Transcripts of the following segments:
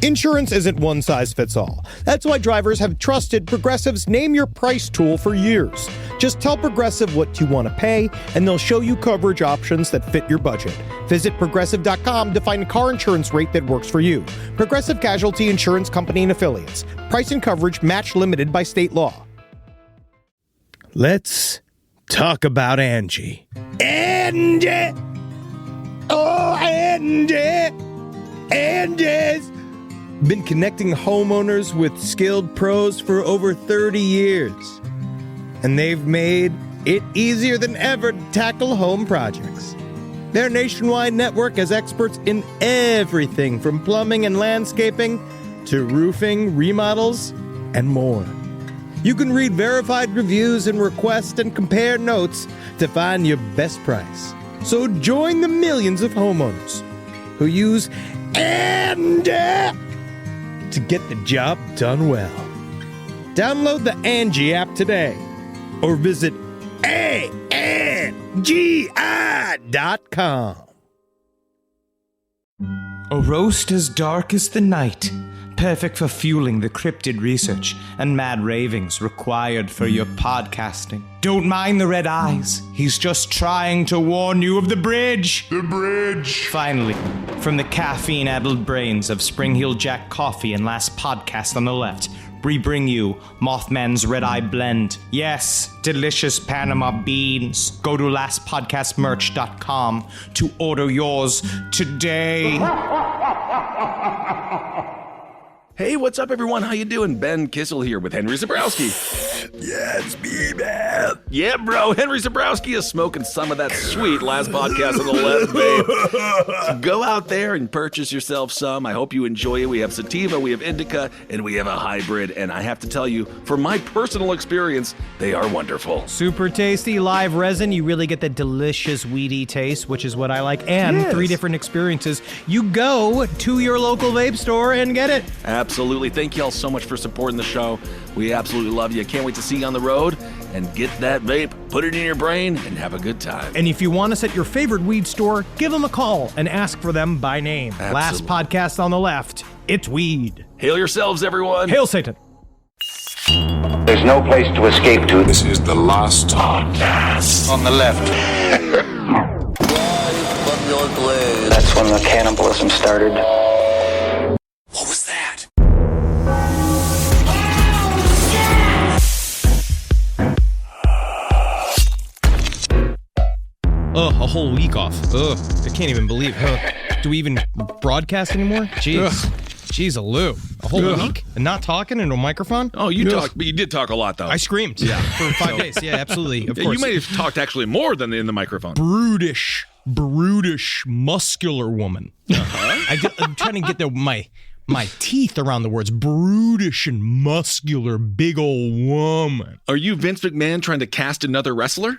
Insurance isn't one size fits all. That's why drivers have trusted Progressive's Name Your Price tool for years. Just tell Progressive what you want to pay, and they'll show you coverage options that fit your budget. Visit Progressive.com to find a car insurance rate that works for you. Progressive Casualty Insurance Company and Affiliates. Price and coverage match limited by state law. Let's talk about Angie. Angie! Oh, Angie! Angie's been connecting homeowners with skilled pros for over 30 years. And they've made it easier than ever to tackle home projects. Their nationwide network has experts in everything from plumbing and landscaping to roofing, remodels, and more. You can read verified reviews and request and compare notes to find your best price. So join the millions of homeowners who use Angie to get the job done well. Download the Angie app today or visit ANGI.com. A roast as dark as the night, perfect for fueling the cryptid research and mad ravings required for your podcasting. Don't mind the red eyes. He's just trying to warn you of the bridge. The bridge. Finally, from the caffeine-addled brains of Spring Heel Jack Coffee and Last Podcast on the Left, we bring you Mothman's Red Eye Blend. Yes, delicious Panama beans. Go to lastpodcastmerch.com to order yours today. Hey, what's up, everyone? How you doing? Ben Kissel here with Henry Zabrowski. Yeah, it's me, man. Yeah, bro. Henry Zabrowski is smoking some of that sweet Last Podcast on the Left, babe. So go out there and purchase yourself some. I hope you enjoy it. We have sativa, we have indica, and we have a hybrid. And I have to tell you, from my personal experience, they are wonderful. Super tasty, live resin. You really get the delicious weedy taste, which is what I like. And 3 different experiences. You go to your local vape store and get it. Absolutely. Thank you all so much for supporting the show. We absolutely love you. Can't wait to see you on the road and get that vape, put it in your brain, and have a good time. And if you want us at your favorite weed store, give them a call and ask for them by name. Absolutely. Last Podcast on the Left, it's weed. Hail yourselves, everyone. Hail Satan. There's no place to escape to. This is the Last Podcast On the left. That's when the cannibalism started. What was that? Ugh, a whole week off. Ugh, I can't even believe. Do we even broadcast anymore? Jeez, a whole week and not talking into a microphone? Oh, you talked, but you did talk a lot, though. I screamed. Yeah, for 5 days. Yeah, absolutely. Of course. You may have talked actually more than in the microphone. Brutish, muscular woman. I'm trying to get my teeth around the words brutish and muscular, big old woman. Are you Vince McMahon trying to cast another wrestler?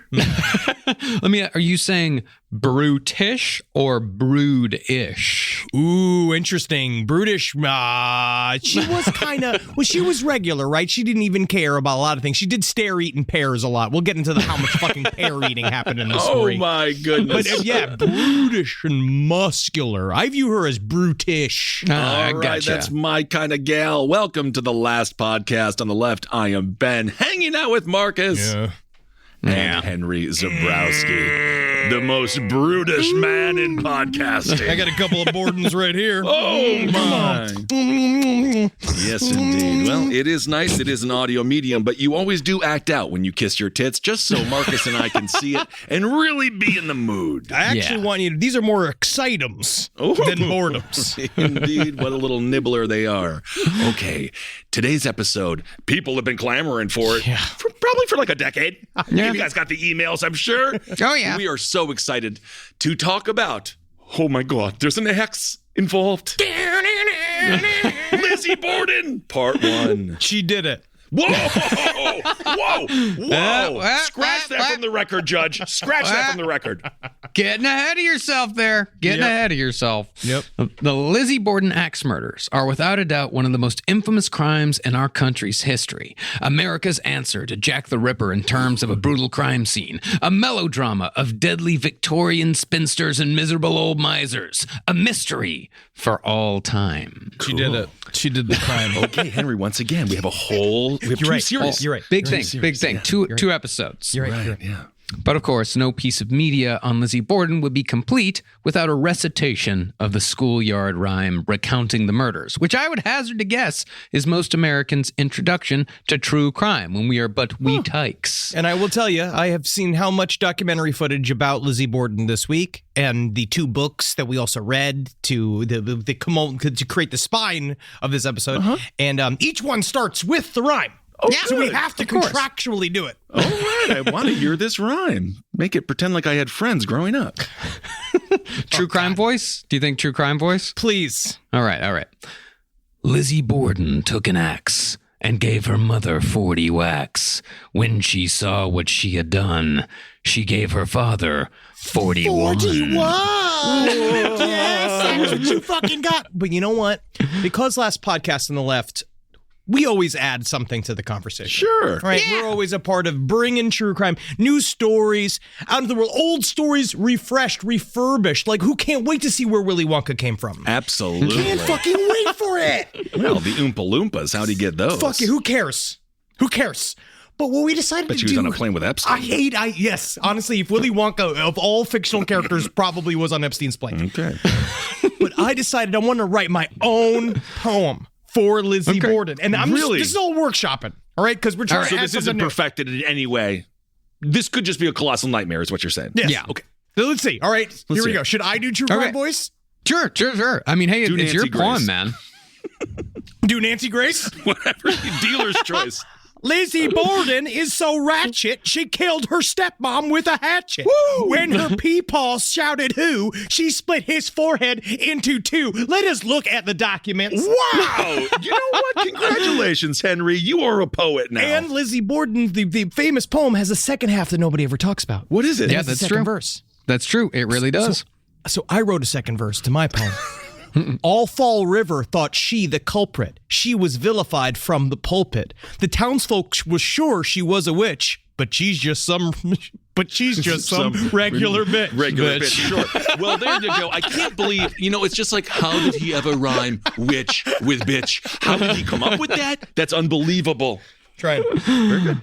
Are you saying brutish or brood-ish? Ooh, interesting. Brutish. She was kind of, she was regular, right? She didn't even care about a lot of things. She did stare eating pears a lot. We'll get into how much fucking pear eating happened in this story. Oh my goodness. But yeah, brutish and muscular. I view her as brutish. All right, that's my kind of gal. Welcome to the Last Podcast on the Left. I am Ben, hanging out with Marcus. And Henry Zabrowski, the most brutish man in podcasting. I got a couple of Bordens right here. Oh, my. Yes, indeed. Well, it is nice. It is an audio medium, but you always do act out when you kiss your tits, just so Marcus and I can see it and really be in the mood. I actually want you to, these are more excitums than boredoms. Indeed, what a little nibbler they are. Okay, today's episode, people have been clamoring for it, probably for like a decade. You guys got the emails, I'm sure. Oh, yeah. We are so excited to talk about, oh my God, there's an X involved. Lizzie Borden, part 1. She did it. Whoa! Scratch that from the record, Judge. Scratch that from the record. Getting ahead of yourself there. Ahead of yourself. Yep. The Lizzie Borden axe murders are without a doubt one of the most infamous crimes in our country's history. America's answer to Jack the Ripper in terms of a brutal crime scene. A melodrama of deadly Victorian spinsters and miserable old misers. A mystery for all time. She did it. She did the crime. Okay, Henry, once again, we have two series. You're right. Big thing. Two episodes. You're right. Yeah. But of course, no piece of media on Lizzie Borden would be complete without a recitation of the schoolyard rhyme recounting the murders, which I would hazard to guess is most Americans' introduction to true crime when we are but wee tykes. And I will tell you, I have seen how much documentary footage about Lizzie Borden this week, and the 2 books that we also read to to create the spine of this episode. And each one starts with the rhyme. Oh, so we have to contractually do it. All right, I want to hear this rhyme. Make it pretend like I had friends growing up. True crime voice? Do you think true crime voice? Please. All right. Lizzie Borden took an axe and gave her mother 40 whacks. When she saw what she had done, she gave her father 41. 41! Yes, that's what you fucking got. But you know what? Because last podcast on the left, we always add something to the conversation. Sure. Right? Yeah. We're always a part of bringing true crime, new stories out of the world, old stories refreshed, refurbished. Like, who can't wait to see where Willy Wonka came from? Absolutely. Can't fucking wait for it. Well, the Oompa Loompas, how'd he get those? Fuck it, who cares? Who cares? But what we decided to do... But she was on a plane with Epstein. Yes. Honestly, if Willy Wonka, of all fictional characters, probably was on Epstein's plane. Okay. But I decided I want to write my own poem for Lizzie Borden. And this is all workshopping, all right? Because we're trying to So this isn't perfected in any way. This could just be a colossal nightmare is what you're saying. Yes. Yeah. Okay. So let's see. All right, here we go. Should I do true crime voice? Sure. I mean, hey, it's your Grace. poem, man. Do Nancy Grace? Whatever. Dealer's choice. Lizzie Borden is so ratchet, she killed her stepmom with a hatchet. Woo! When her peepaw shouted who, she split his forehead into 2. Let us look at the documents. Wow! You know what? Congratulations, Henry. You are a poet now. And Lizzie Borden, the famous poem, has a second half that nobody ever talks about. What is it? Yeah, It's the that's second true. verse. That's true. It really does. So I wrote a second verse to my poem. All Fall River thought she the culprit. She was vilified from the pulpit. The townsfolk was sure she was a witch, but she's just some regular bitch. Regular bitch, sure. Well, there you go. I can't believe, it's just like, how did he ever rhyme witch with bitch? How did he come up with that? That's unbelievable. Try it. Very good.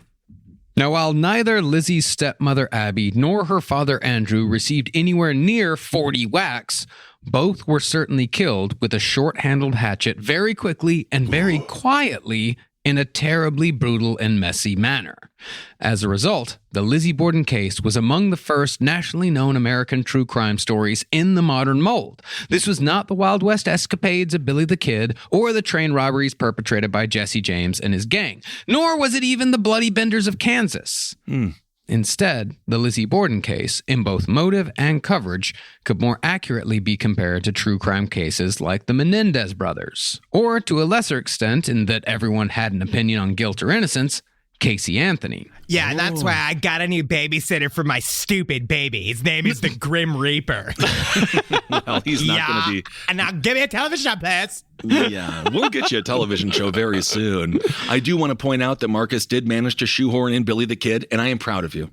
Now, while neither Lizzie's stepmother Abby nor her father Andrew received anywhere near 40 whacks, both were certainly killed with a short-handled hatchet very quickly and very quietly in a terribly brutal and messy manner. As a result, the Lizzie Borden case was among the first nationally known American true crime stories in the modern mold. This was not the Wild West escapades of Billy the Kid or the train robberies perpetrated by Jesse James and his gang, nor was it even the Bloody Benders of Kansas. Instead, the Lizzie Borden case, in both motive and coverage, could more accurately be compared to true crime cases like the Menendez brothers, or to a lesser extent, in that everyone had an opinion on guilt or innocence, Casey Anthony. Yeah, and that's why I got a new babysitter for my stupid baby. His name is the Grim Reaper. Well, he's not going to be. And now give me a television show, please. Yeah, we'll get you a television show very soon. I do want to point out that Marcus did manage to shoehorn in Billy the Kid, and I am proud of you.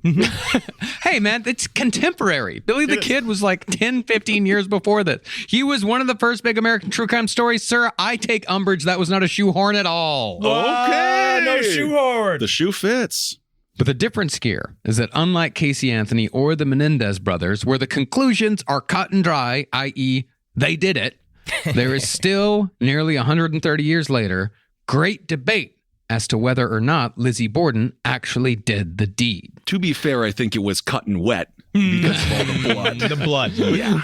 Hey, man, it's contemporary. Billy the Kid was like 10, 15 years before that. He was one of the first big American true crime stories. Sir, I take umbrage. That was not a shoehorn at all. Okay. No shoehorn. The shoe fits. But the difference here is that unlike Casey Anthony or the Menendez brothers, where the conclusions are cut and dry, i.e., they did it, there is still, nearly 130 years later, great debate as to whether or not Lizzie Borden actually did the deed. To be fair, I think it was cut and wet because of all the blood. The blood. Yeah.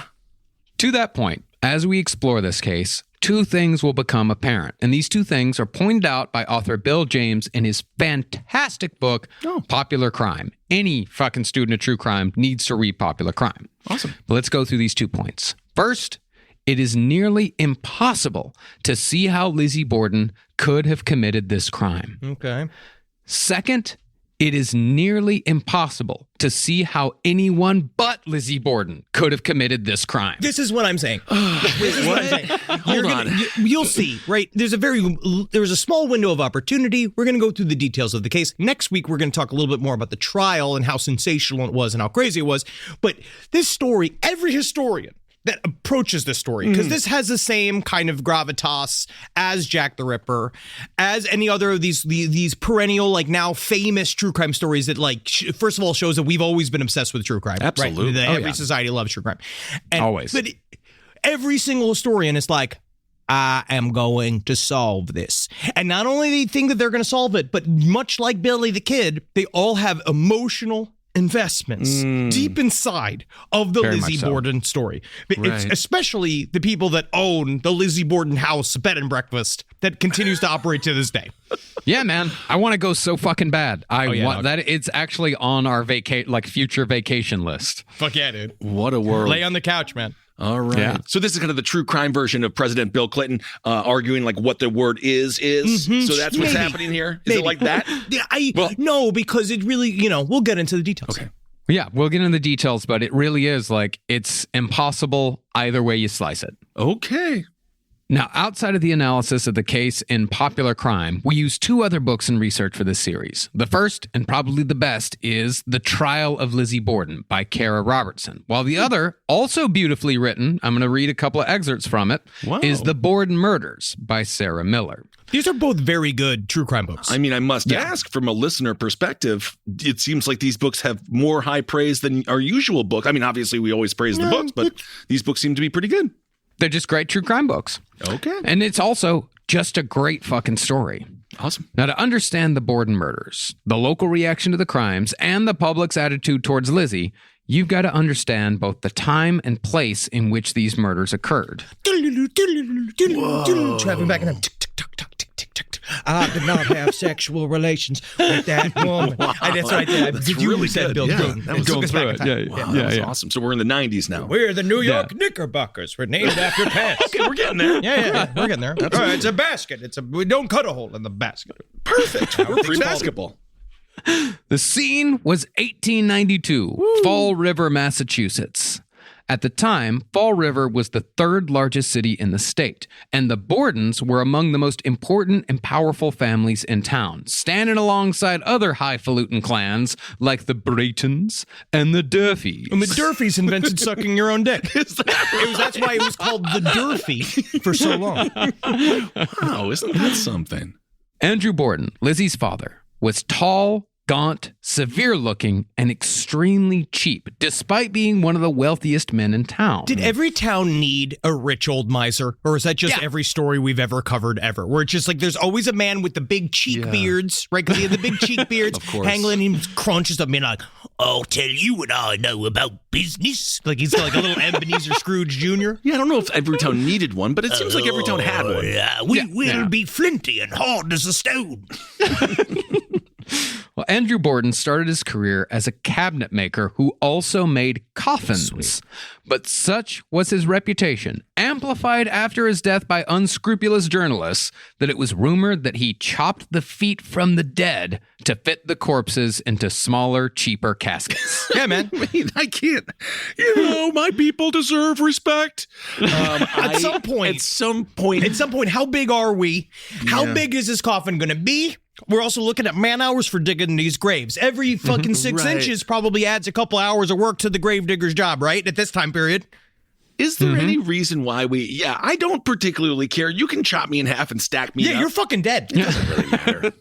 To that point, as we explore this case, 2 things will become apparent. And these 2 things are pointed out by author Bill James in his fantastic book, Popular Crime. Any fucking student of true crime needs to read Popular Crime. Awesome. But let's go through these 2 points. First, it is nearly impossible to see how Lizzie Borden could have committed this crime. Okay. Second, it is nearly impossible to see how anyone but Lizzie Borden could have committed this crime. This is what I'm saying. This is what I'm saying. Hold on. You'll see, right? There's a small window of opportunity. We're going to go through the details of the case. Next week, we're going to talk a little bit more about the trial and how sensational it was and how crazy it was. But this story, every historian that approaches the story, because this has the same kind of gravitas as Jack the Ripper, as any other of these perennial, like now famous true crime stories that like first of all shows that we've always been obsessed with true crime. Absolutely. Right? Every society loves true crime. And, Always. But every single historian is like, I am going to solve this. And not only do they think that they're going to solve it, but much like Billy the Kid, they all have emotional investments deep inside of the Very Lizzie much so. Borden story. It's Right. especially the people that own the Lizzie Borden house bed and breakfast that continues to operate to this day. Yeah, man. I want to go so fucking bad. yeah, Want dog. that. It's actually on our future vacation list. Fuck yeah, dude. What a world. Lay on the couch, man. All right. Yeah. So this is kind of the true crime version of President Bill Clinton arguing like what the word is. So that's what's Maybe. happening here? Is Maybe. it like that? Yeah, no, because it really, we'll get into the details. Okay. Yeah, we'll get into the details, but it really is like it's impossible either way you slice it. Okay. Now, outside of the analysis of the case in Popular Crime, we use two other books in research for this series. The first, and probably the best, is The Trial of Lizzie Borden by Kara Robertson, while the other, also beautifully written, I'm going to read a couple of excerpts from it, Wow. is The Borden Murders by Sarah Miller. These are both very good true crime books. I mean, I must ask from a listener perspective, it seems like these books have more high praise than our usual book. I mean, obviously we always praise the books, but these books seem to be pretty good. They're just great true crime books. Okay. And it's also just a great fucking story. Awesome. Now, to understand the Borden murders, the local reaction to the crimes, and the public's attitude towards Lizzie, you've got to understand both the time and place in which these murders occurred. Traveling back and then tick, tick, tock, tock, tick, tick, tick. I did not have sexual relations with that woman. That's right. That's really good. Bill Yeah, Clinton. that was Took us back in time. Wow, that was awesome. So we're in the 90s now. We're the New York Knickerbockers. We're named after pants. Okay, we're getting there. Yeah, we're getting there. All right, it's a basket. We don't cut a hole in the basket. Perfect. We're free basketball. The scene was 1892, Fall River, Massachusetts. At the time, Fall River was the third largest city in the state, and the Bordens were among the most important and powerful families in town, standing alongside other highfalutin clans like the Braytons and the Durfees. And the Durfees invented sucking your own dick. That's why it was called the Durfee for so long. Wow, isn't that something? Andrew Borden, Lizzie's father, was tall, gaunt, severe-looking, and extremely cheap, despite being one of the wealthiest men in town. Did every town need a rich old miser? Or is that just every story we've ever covered ever? Where it's just like there's always a man with the big cheek beards, right? Because he had the big cheek beards, Of course. hanging and crunches up, being like, I'll tell you what I know about business. Like he's like a little Ebenezer Scrooge Jr. Yeah, I don't know if every town needed one, but it seems like every town had one. We will be flinty and hard as a stone. Well, Andrew Borden started his career as a cabinet maker who also made coffins. But such was his reputation, amplified after his death by unscrupulous journalists, that it was rumored that he chopped the feet from the dead to fit the corpses into smaller, cheaper caskets. Yeah, man. I mean, I can't. My people deserve respect. At some point, how big are we? How big is this coffin going to be? We're also looking at man hours for digging these graves. Every fucking 6 Right. inches probably adds a couple hours of work to the grave digger's job, right? At this time period. Is there any reason why I don't particularly care. You can chop me in half and stack me Yeah, up. you're fucking dead. It doesn't really matter.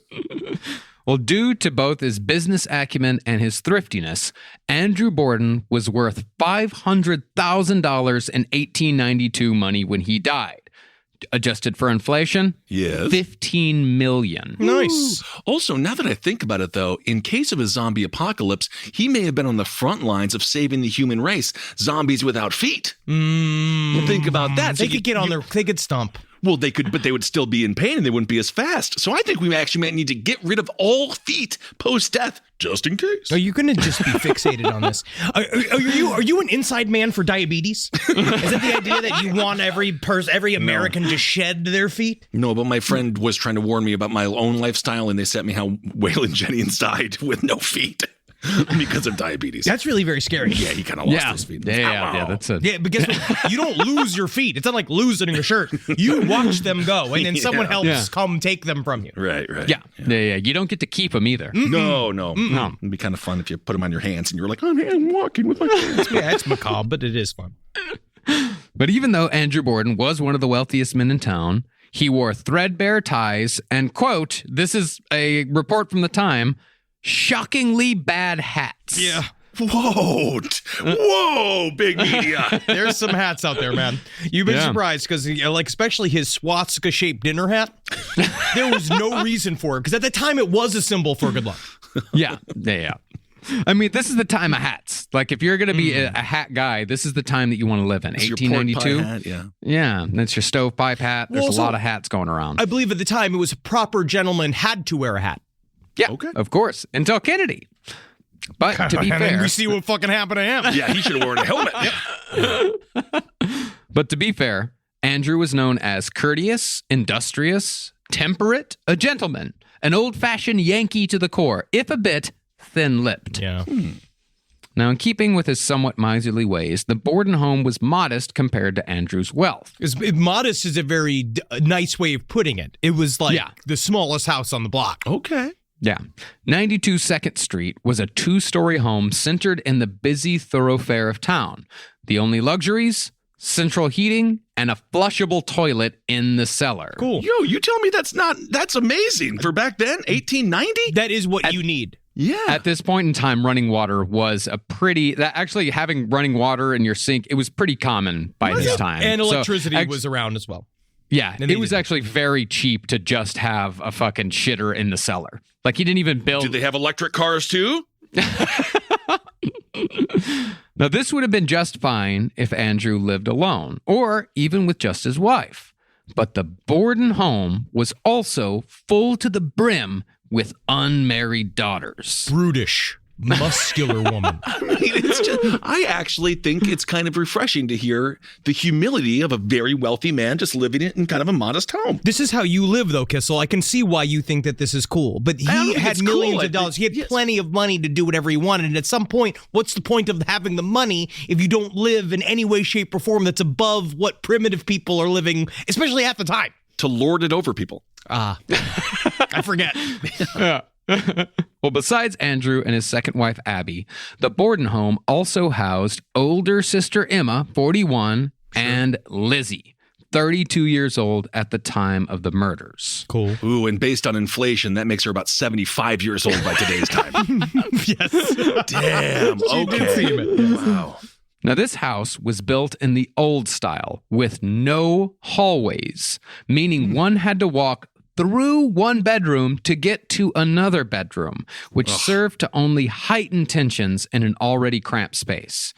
Well, due to both his business acumen and his thriftiness, Andrew Borden was worth $500,000 in 1892 money when he died. Adjusted for inflation, Yes. $15 million. Nice. Also, now that I think about it, though, in case of a zombie apocalypse, he may have been on the front lines of saving the human race. Zombies without feet. Think about that. They could get on their, they could stomp. Well, they could, but they would still be in pain and they wouldn't be as fast. So I think we actually might need to get rid of all feet post-death, just in case. Are you going to just be fixated on this? Are you an inside man for diabetes? Is it the idea that you want every American to shed their feet? No, but my friend was trying to warn me about my own lifestyle, and they sent me how Waylon Jennings died with no feet because of diabetes. That's really very scary. Yeah, he kind of lost his feet. Yeah, that's it. Yeah, but guess what? You don't lose your feet. It's not like losing a shirt. You watch them go, and then someone helps come take them from you. Right. Yeah. You don't get to keep them either. No. It'd be kind of fun if you put them on your hands and you were like, I'm walking with my hands. Yeah, it's macabre, but it is fun. But even though Andrew Borden was one of the wealthiest men in town, he wore threadbare ties and, quote, this is a report from the time, shockingly bad hats. Yeah. Whoa, big media. There's some hats out there, man. You've been surprised because, like, especially his swastika-shaped dinner hat, there was no reason for it because at the time it was a symbol for good luck. Yeah. I mean, this is the time of hats. Like, if you're going to be a hat guy, this is the time that you want to live in. It's 1892. your pork pie hat, yeah. Yeah, that's your stovepipe hat. There's Well, a lot of hats going around. I believe at the time it was a proper gentleman had to wear a hat. Yeah, Okay. of course, until Kennedy. But to be And then fair, we see what fucking happened to him. Yeah, he should have worn a helmet. but to be fair, Andrew was known as courteous, industrious, temperate, a gentleman, an old-fashioned Yankee to the core, if a bit thin-lipped. Yeah. Now, in keeping with his somewhat miserly ways, the Borden home was modest compared to Andrew's wealth. Modest is a very nice way of putting it. It was like the smallest house on the block. Okay. Yeah. 92 2nd Street was a 2-story home centered in the busy thoroughfare of town. The only luxuries, central heating, and a flushable toilet in the cellar. Cool. Yo, you tell me that's amazing for back then, 1890? That is what you need. Yeah. At this point in time, running water was actually having running water in your sink, it was pretty common by this time. And So, electricity was around as well. Yeah, it was actually very cheap to just have a fucking shitter in the cellar. Like, he didn't even build... Did they have electric cars too? Now, this would have been just fine if Andrew lived alone, or even with just his wife. But the Borden home was also full to the brim with unmarried daughters. Brutish, muscular woman. I mean, I actually think it's kind of refreshing to hear the humility of a very wealthy man just living in kind of a modest home. This is how you live, though, Kissel. I can see why you think that this is cool. But he had millions of dollars. He had plenty of money to do whatever he wanted. And at some point, what's the point of having the money if you don't live in any way, shape, or form that's above what primitive people are living, especially at the time? To lord it over people. I forget. Well, besides Andrew and his second wife, Abby, the Borden home also housed older sister Emma, 41, and Lizzie, 32 years old at the time of the murders. Cool. Ooh, and based on inflation, that makes her about 75 years old by today's time. Yes. Damn. She did seem it. Yes. Wow. Now, this house was built in the old style with no hallways, meaning one had to walk through one bedroom to get to another bedroom, which served to only heighten tensions in an already cramped space.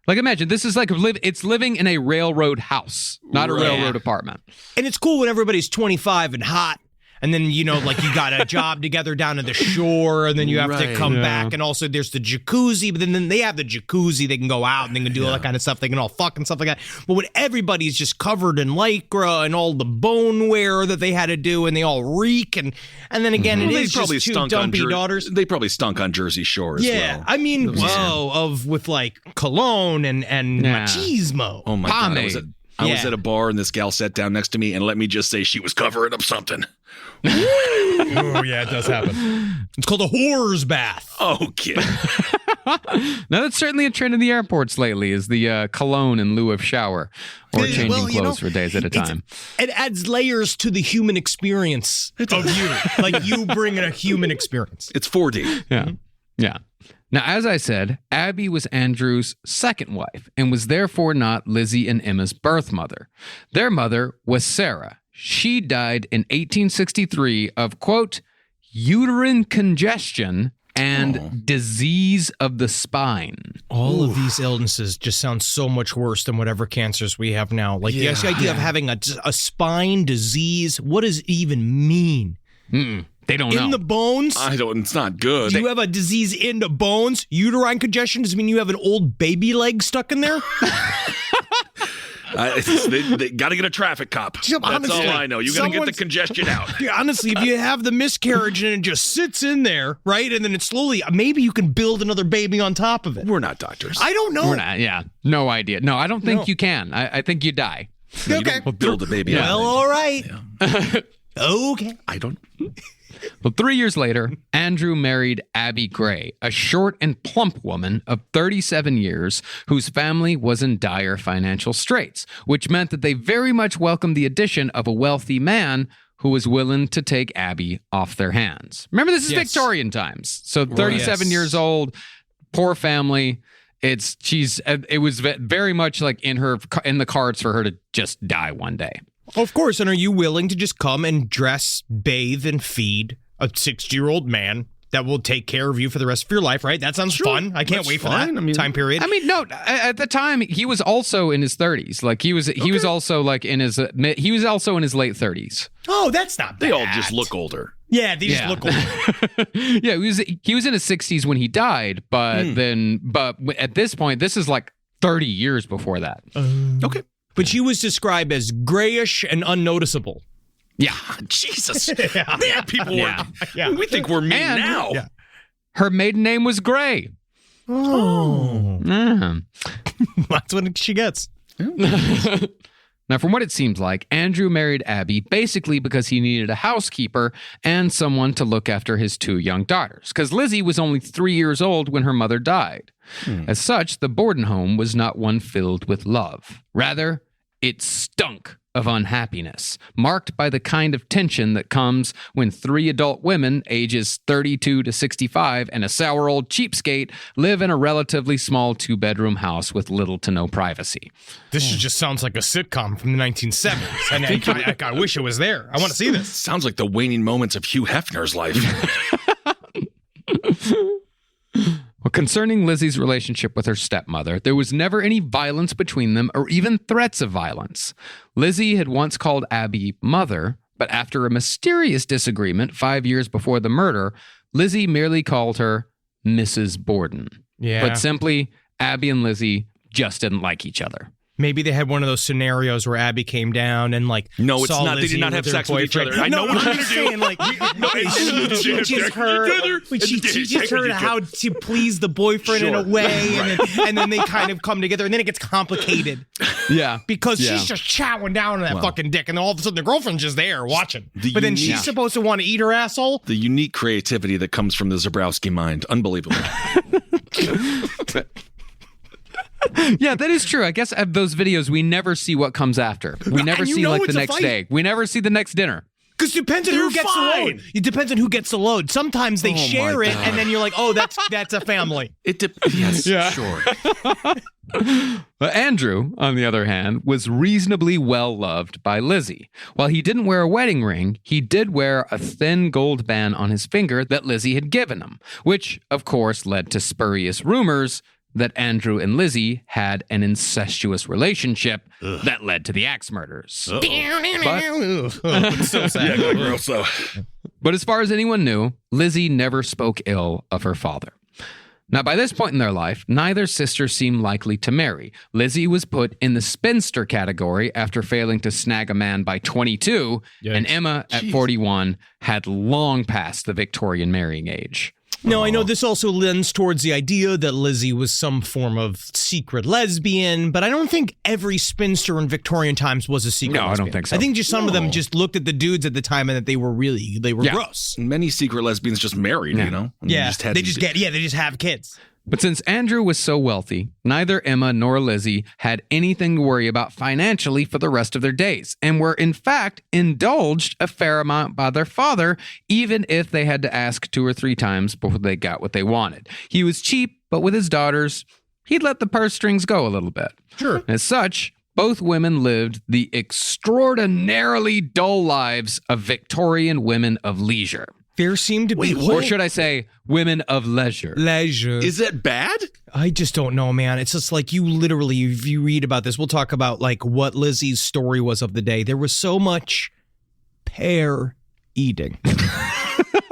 Like, imagine, this is like it's living in a railroad house, not a railroad apartment. And it's cool when everybody's 25 and hot. And then, you know, like you got a job together down at the shore and then you have to come back. And also there's the jacuzzi, but then they have the jacuzzi. They can go out and they can do all that kind of stuff. They can all fuck and stuff like that. But when everybody's just covered in lycra and all the bone wear that they had to do and they all reek. And then again, it is just two dumpy daughters. They probably stunk on Jersey Shore as well. Yeah, I mean, with like cologne and machismo. Oh my Pomade. God. I was at a bar and this gal sat down next to me and let me just say she was covering up something. Oh, yeah, it does happen. It's called a whore's bath. Okay. Now, that's certainly a trend in the airports lately, is the cologne in lieu of shower or changing clothes for days at a time. It adds layers to the human experience of you. Like you bring in a human experience. It's 4D. Yeah. Yeah. Now, as I said, Abby was Andrew's second wife and was therefore not Lizzie and Emma's birth mother. Their mother was Sarah. She died in 1863 of, quote, uterine congestion and disease of the spine. All of these illnesses just sound so much worse than whatever cancers we have now. Like the idea of having a spine disease, what does it even mean? They don't know. In the bones? It's not good. Do you have a disease in the bones? Uterine congestion does it mean you have an old baby leg stuck in there? They got to get a traffic cop. That's honestly, all I know. You got to get the congestion out. Yeah, honestly, if you have the miscarriage and it just sits in there, right, and then it slowly, maybe you can build another baby on top of it. We're not doctors. I don't know. We're not, yeah. No idea. No, I don't think you can. I think you die. You don't build a baby out. Well, all right. Yeah. Okay. I don't. Well, 3 years later, Andrew married Abby Gray, a short and plump woman of 37 years whose family was in dire financial straits, which meant that they very much welcomed the addition of a wealthy man who was willing to take Abby off their hands. Remember, this is Victorian times. So 37 years old, poor family. It was very much like in the cards for her to just die one day. Of course, and are you willing to just come and dress, bathe, and feed a 60-year-old man that will take care of you for the rest of your life, right? That sounds fun. I can't wait for that time period. I mean, no, at the time, he was also in his 30s. Like, he was also like in his late 30s. Oh, that's not bad. They all just look older. Yeah, they just look older. Yeah, he was in his 60s when he died, but at this point, this is like 30 years before that. Okay. But she was described as grayish and unnoticeable. Yeah. Jesus. Man, people we think we're mean now. Yeah. Her maiden name was Gray. Oh. Yeah. That's what she gets. Now, from what it seems like, Andrew married Abby basically because he needed a housekeeper and someone to look after his 2 young daughters, because Lizzie was only 3 years old when her mother died. As such, the Borden home was not one filled with love. Rather, it stunk of unhappiness, marked by the kind of tension that comes when 3 adult women, ages 32 to 65, and a sour old cheapskate live in a relatively small 2-bedroom house with little to no privacy. This just sounds like a sitcom from the 1970s, and I wish it was there. I want to see this. Sounds like the waning moments of Hugh Hefner's life. Well, concerning Lizzie's relationship with her stepmother, there was never any violence between them or even threats of violence. Lizzie had once called Abby mother, but after a mysterious disagreement 5 years before the murder, Lizzie merely called her Mrs. Borden. Yeah. But simply, Abby and Lizzie just didn't like each other. Maybe they had one of those scenarios where Abby came down and No, it's saw not. They Lizzie did not have her sex with each other. I know what you're saying. Like, she teaches her how to please the boyfriend in a way, and then they kind of come together, and then it gets complicated. Yeah, because she's just chowing down on that fucking dick, and all of a sudden the girlfriend's just there watching. But then she's supposed to want to eat her asshole. The unique creativity that comes from the Zabrowski mind, unbelievable. Yeah, that is true. I guess of those videos, we never see what comes after. We never see like the next day. We never see the next dinner. Because it depends on who gets the load. It depends on who gets the load. Sometimes they share it, and then you're like, oh, that's a family. Sure. But Andrew, on the other hand, was reasonably well loved by Lizzie. While he didn't wear a wedding ring, he did wear a thin gold band on his finger that Lizzie had given him, which, of course, led to spurious rumors that Andrew and Lizzie had an incestuous relationship that led to the axe murders. But as far as anyone knew, Lizzie never spoke ill of her father. Now, by this point in their life, neither sister seemed likely to marry. Lizzie was put in the spinster category after failing to snag a man by 22, and Emma, at 41, had long passed the Victorian marrying age. No, I know this also lends towards the idea that Lizzie was some form of secret lesbian, but I don't think every spinster in Victorian times was a secret lesbian. I don't think so. I think just some of them just looked at the dudes at the time and that they were gross. Many secret lesbians just married, you know? And they just have kids. But since Andrew was so wealthy, neither Emma nor Lizzie had anything to worry about financially for the rest of their days, and were in fact indulged a fair amount by their father, even if they had to ask 2 or 3 times before they got what they wanted. He was cheap, but with his daughters, he'd let the purse strings go a little bit. Sure. As such, both women lived the extraordinarily dull lives of Victorian women of leisure. There seemed to be... Or should I say, women of leisure. Leisure. Is it bad? I just don't know, man. It's just like you literally, if you read about this, we'll talk about like what Lizzie's story was of the day. There was so much pear eating.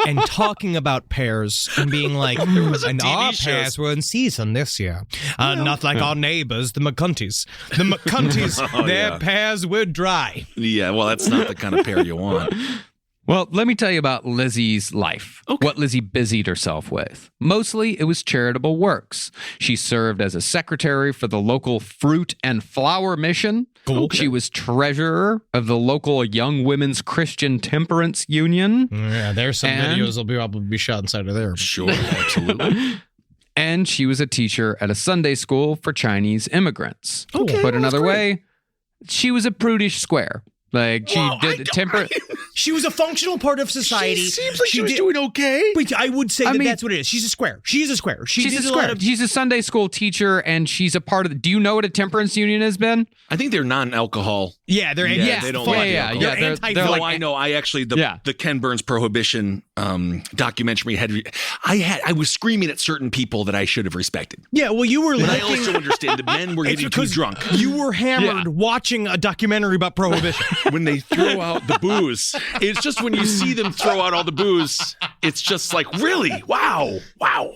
And talking about pears and being like, and our pears were in season this year. Not like our neighbors, the McCunties. The McCunties, their pears were dry. Yeah, well, that's not the kind of pear you want. Well, let me tell you about Lizzie's life, what Lizzie busied herself with. Mostly, it was charitable works. She served as a secretary for the local fruit and flower mission. Cool. She was treasurer of the local Young Women's Christian Temperance Union. Yeah, there's some And- videos will probably be shot inside of there. Sure, absolutely. And she was a teacher at a Sunday school for Chinese immigrants. Okay, Put well, another that's way, she was a prudish square. Like, she did temper. She was a functional part of society. She seems like she was doing okay. But I would say I mean- that's what it is. She's a square. She is a square. She She's a did square. lot of- She's a Sunday school teacher, and she's a part of the. Do you know what a temperance union has been? I think they're non-alcohol. Yeah, they're Yeah, they don't like alcohol. They're anti-vax. like, I know. I actually the Yeah. Ken Burns prohibition documentary I was screaming at certain people that I should have respected. Yeah, well, you were But I looking. also understand the men were It's getting too because drunk You were hammered watching a documentary about prohibition. when they throw out the booze. It's just when you see them throw out all the booze, it's just like, really? Wow.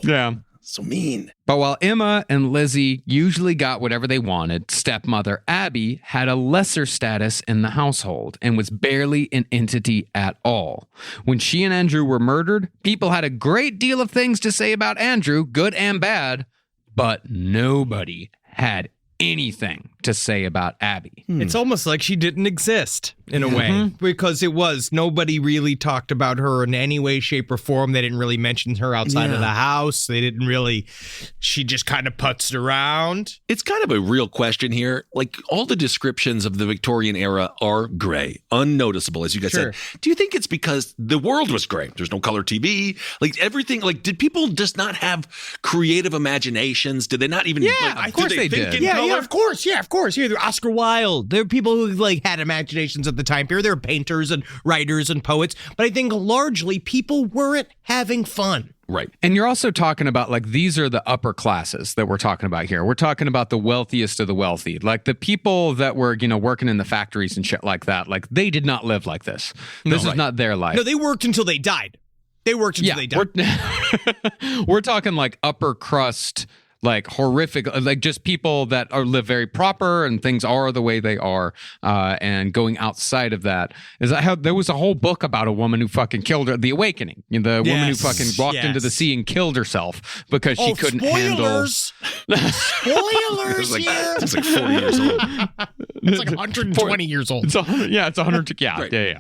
yeah. So mean. But while Emma and Lizzie usually got whatever they wanted, stepmother Abby had a lesser status in the household and was barely an entity at all. When she and Andrew were murdered, people had a great deal of things to say about Andrew, good and bad, but nobody had anything to say about Abby. It's almost like she didn't exist in a way, because it was nobody really talked about her in any way, shape, or form. They didn't really mention her outside of the house. They didn't really. She just kind of putzed around. It's kind of a real question here. Like, all the descriptions of the Victorian era are gray, unnoticeable, as you guys said. Do you think it's because the world was gray? There's no color TV. Like, everything. Like, did people just not have creative imaginations? Did they not even? Yeah, of course they think did. in Yeah, color? of course. Yeah, of course. Yeah, they're Oscar Wilde. There are people who like had imaginations at the time period. There were painters and writers and poets. But I think largely people weren't having fun. Right. And you're also talking about, like, these are the upper classes that we're talking about here. We're talking about the wealthiest of the wealthy. Like, the people that were, working in the factories and shit like that, like, they did not live like this. This is not their life. No, they worked until they died. They worked until they died. We're talking, like, upper crust, like, horrific, like, just people that live very proper and things are the way they are. And going outside of that is how there was a whole book about a woman who fucking killed her, The Awakening. The woman who fucking walked into the sea and killed herself because she couldn't handle. Spoilers It's like, here. it's like 40 years old. It's like 120 years old. It's 100. Yeah, it's 100. Yeah, Right. yeah.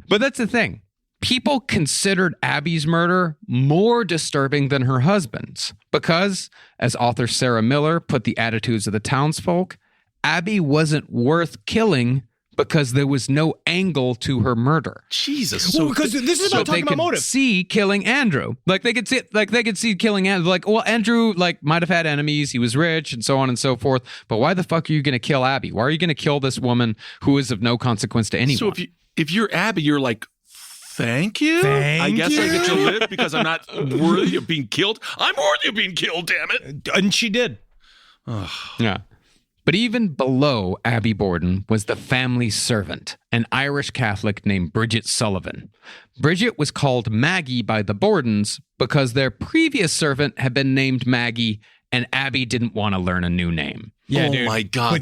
But that's the thing. People considered Abby's murder more disturbing than her husband's because, as author Sarah Miller put the attitudes of the townsfolk, Abby wasn't worth killing because there was no angle to her murder. Jesus. Well, because this is So about they talking about could motive. see killing Andrew. Like, they could see killing Andrew. Like, well, Andrew, like, might have had enemies. He was rich and so on and so forth. But why the fuck are you going to kill Abby? Why are you going to kill this woman who is of no consequence to anyone? So if you're Abby, you're like, thank you. I guess I get to live because I'm not worthy of being killed. I'm worthy of being killed, damn it. And she did. Yeah. But even below Abby Borden was the family servant, an Irish Catholic named Bridget Sullivan. Bridget was called Maggie by the Bordens because their previous servant had been named Maggie, and Abby didn't want to learn a new name. Yeah, oh dude. my God. But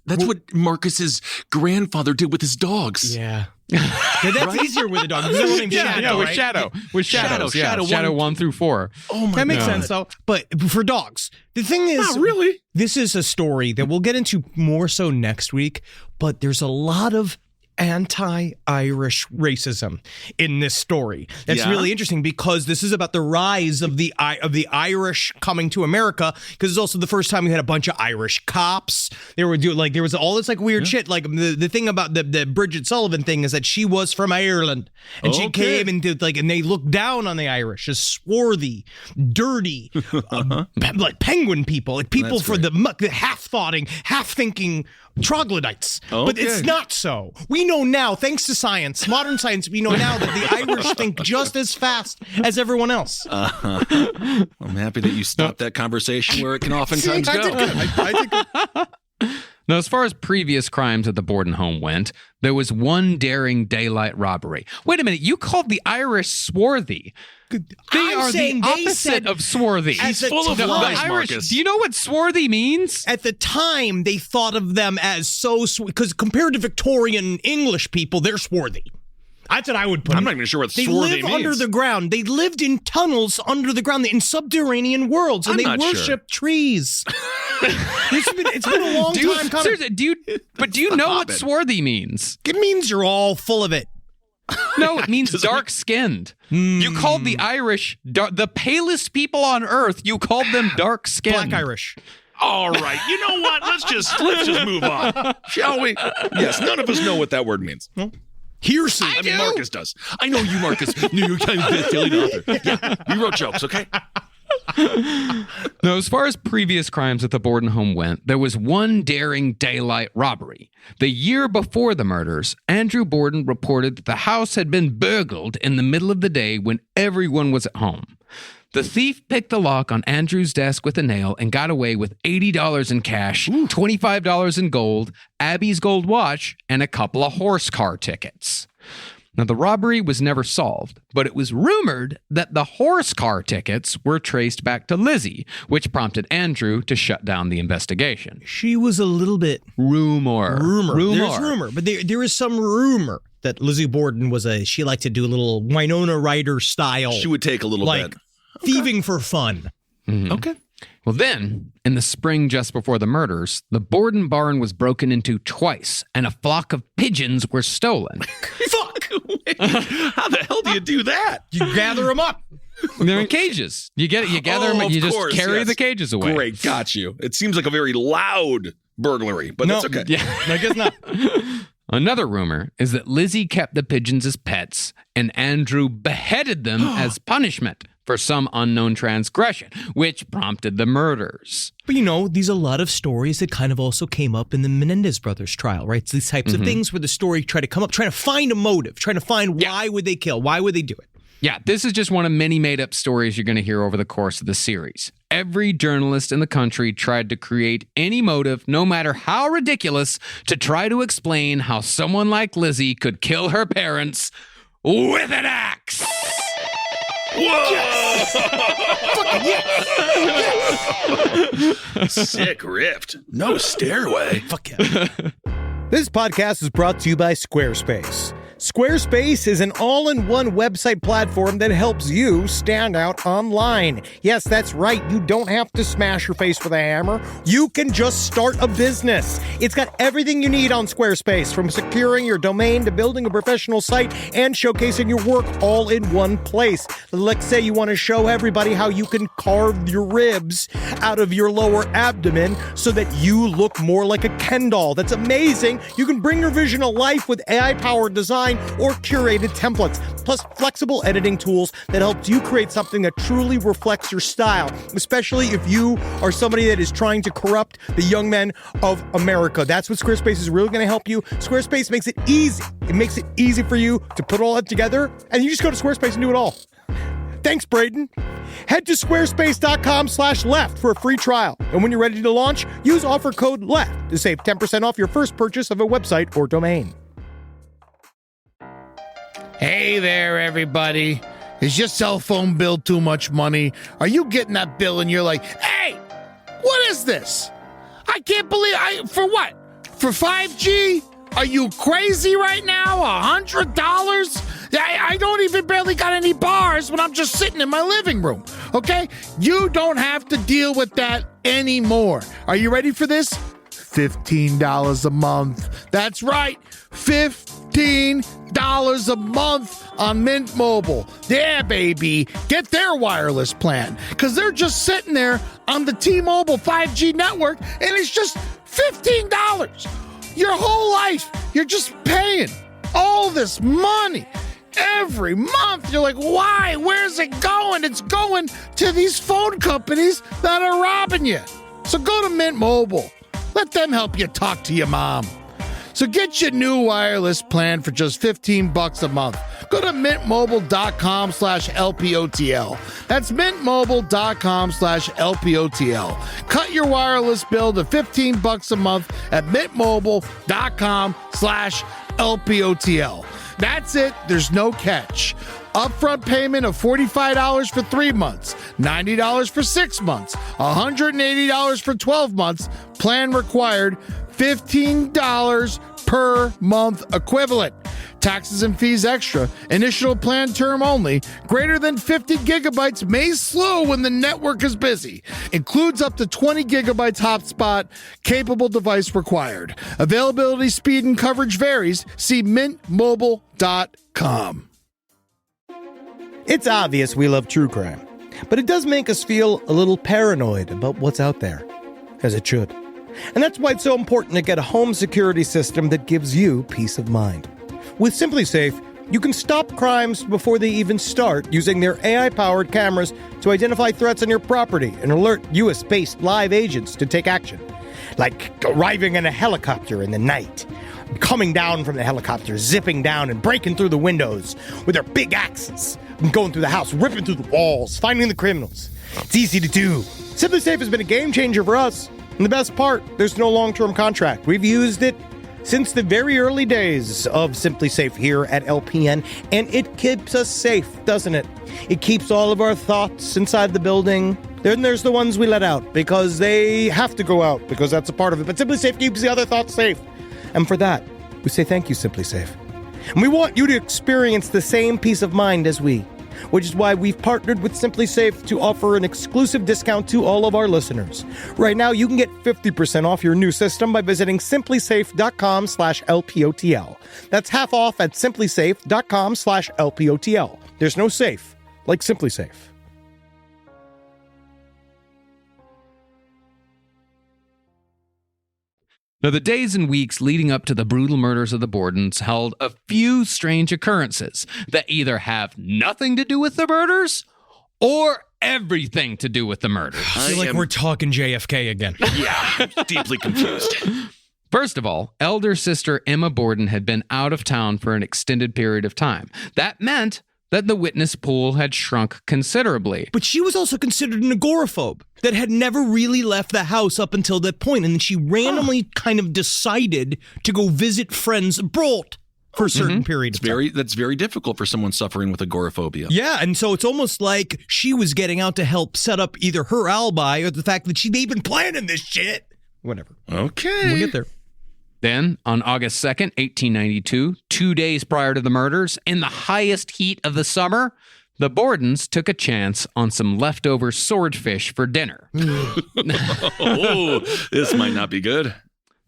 That's what Marcus's grandfather did with his dogs. Yeah. That's easier with a dog. There's no name Shadow, with right? Shadow. With Shadows. Shadow Shadow one- 1 through 4. Oh my That makes God. sense, though. But for dogs, the thing is, Not really. this is a story that we'll get into more so next week, but there's a lot of anti-Irish racism in this story. That's really interesting because this is about the rise of the Irish coming to America, because it's also the first time we had a bunch of Irish cops. There was all this like weird shit. Like the thing about the Bridget Sullivan thing is that she was from Ireland and she came and did and they looked down on the Irish as swarthy, dirty, like penguin people, like people for the half-thoughting, half-thinking troglodytes. But it's not so. We know now, thanks to science, modern science, we know now that the Irish think just as fast as everyone else. I'm happy that you stopped that conversation where it can oftentimes I go. did good. I did good. Now, as far as previous crimes at the Borden home went, there was one daring daylight robbery. Wait a minute, you called the Irish swarthy. They I'm are the saying they opposite said- of swarthy. At the full of time- lies, The Irish, Marcus. do you know what swarthy means? At the time, they thought of them as so sweet, because compared to Victorian English people, they're swarthy. That's what I would put. I'm it. not even sure what They swarthy live means. under the ground. They lived in tunnels under the ground, in subterranean worlds, and I'm they not sure. worship trees. It's been a long time coming. Seriously, do you know what swarthy means? It means you're all full of it. No, it means dark-skinned. You called the Irish the palest people on earth. You called them dark-skinned. Black Irish. All right, you know what? Let's just move on, shall we? Yes, none of us know what that word means. Hearsay. I mean, Marcus does. I know you, Marcus. New York Times best-selling author. Yeah, we wrote jokes, okay? Now, as far as previous crimes at the Borden home went, there was one daring daylight robbery. The year before the murders, Andrew Borden reported that the house had been burgled in the middle of the day when everyone was at home. The thief picked the lock on Andrew's desk with a nail and got away with $80 in cash, $25 in gold, Abby's gold watch, and a couple of horse car tickets. Now, the robbery was never solved, but it was rumored that the horse car tickets were traced back to Lizzie, which prompted Andrew to shut down the investigation. She was a little bit... Rumor. There's rumor, but there is some rumor that Lizzie Borden she liked to do a little Winona Ryder style. She would take a little bit. Thieving for fun. Mm-hmm. Okay. Well, then, in the spring just before the murders, the Borden barn was broken into twice, and a flock of pigeons were stolen. Fuck! How the hell do you do that? You gather them up. They're in cages. You gather them, you just carry the cages away. Great, got you. It seems like a very loud burglary, but that's okay. Yeah, I guess not. Another rumor is that Lizzie kept the pigeons as pets, and Andrew beheaded them as punishment for some unknown transgression, which prompted the murders. But these are a lot of stories that kind of also came up in the Menendez brothers trial, right? It's these types of things where the story try to come up, trying to find a motive, trying to find why would they kill, why would they do it? Yeah, this is just one of many made-up stories you're going to hear over the course of the series. Every journalist in the country tried to create any motive, no matter how ridiculous, to try to explain how someone like Lizzie could kill her parents with an axe. Whoa! Yes! Sick ripped. No stairway. Fuck yeah. This podcast is brought to you by Squarespace. Squarespace is an all-in-one website platform that helps you stand out online. Yes, that's right. You don't have to smash your face with a hammer. You can just start a business. It's got everything you need on Squarespace, from securing your domain to building a professional site and showcasing your work all in one place. Let's say you want to show everybody how you can carve your ribs out of your lower abdomen so that you look more like a Ken doll. That's amazing. You can bring your vision to life with AI-powered design or curated templates, plus flexible editing tools that helps you create something that truly reflects your style, especially if you are somebody that is trying to corrupt the young men of America. That's what Squarespace is really going to help you. Squarespace makes it easy. It makes it easy for you to put all that together, and you just go to Squarespace and do it all. Thanks, Braden. Head to squarespace.com/left for a free trial. And when you're ready to launch, use offer code LEFT to save 10% off your first purchase of a website or domain. Hey there, everybody. Is your cell phone bill too much money? Are you getting that bill and you're like, hey, what is this? I can't believe for what? For 5G? Are you crazy right now? $100? I don't even barely got any bars when I'm just sitting in my living room, okay? You don't have to deal with that anymore. Are you ready for this? $15 a month. That's right, $15 a month on Mint Mobile. Yeah, baby. Get their wireless plan, because they're just sitting there on the T-Mobile 5G network, and it's just $15. Your whole life, you're just paying all this money every month. You're like, why? Where's it going? It's going to these phone companies that are robbing you. So go to Mint Mobile. Let them help you talk to your mom. So get your new wireless plan for just $15 a month. Go to mintmobile.com/LPOTL. That's mintmobile.com/LPOTL. Cut your wireless bill to $15 a month at mintmobile.com/LPOTL. That's it. There's no catch. Upfront payment of $45 for 3 months, $90 for 6 months, $180 for 12 months. Plan required, $15 per month equivalent. Taxes and fees extra. Initial plan term only. Greater than 50 gigabytes may slow when the network is busy. Includes up to 20 gigabytes hotspot. Capable device required. Availability, speed, and coverage varies. See mintmobile.com. It's obvious we love true crime, but it does make us feel a little paranoid about what's out there, as it should. And that's why it's so important to get a home security system that gives you peace of mind. With Simply Safe, you can stop crimes before they even start using their AI-powered cameras to identify threats on your property and alert US-based live agents to take action. Like arriving in a helicopter in the night, coming down from the helicopter, zipping down and breaking through the windows with their big axes, and going through the house, ripping through the walls, finding the criminals. It's easy to do. Simply Safe has been a game changer for us. And the best part, there's no long-term contract. We've used it since the very early days of Simply Safe here at LPN, and it keeps us safe, doesn't it? It keeps all of our thoughts inside the building. Then there's the ones we let out because they have to go out because that's a part of it. But Simply Safe keeps the other thoughts safe. And for that, we say thank you, Simply Safe. And we want you to experience the same peace of mind as we, which is why we've partnered with Simply Safe to offer an exclusive discount to all of our listeners. Right now, you can get 50% off your new system by visiting simplysafe.com/LPOTL. That's half off at simplysafe.com/LPOTL. There's no safe like Simply Safe. Now, the days and weeks leading up to the brutal murders of the Bordens held a few strange occurrences that either have nothing to do with the murders or everything to do with the murders. I feel like we're talking JFK again. Yeah, deeply confused. First of all, elder sister Emma Borden had been out of town for an extended period of time. That meant that the witness pool had shrunk considerably. But she was also considered an agoraphobe that had never really left the house up until that point, and then she randomly kind of decided to go visit friends abroad for a certain period of time. That's very difficult for someone suffering with agoraphobia. Yeah, and so it's almost like she was getting out to help set up either her alibi or the fact that they'd been planning this shit. Whatever. Okay. We'll get there. Then, on August 2nd, 1892, 2 days prior to the murders, in the highest heat of the summer, the Bordens took a chance on some leftover swordfish for dinner. Oh, this might not be good.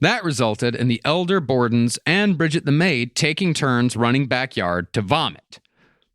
That resulted in the elder Bordens and Bridget the maid taking turns running backyard to vomit.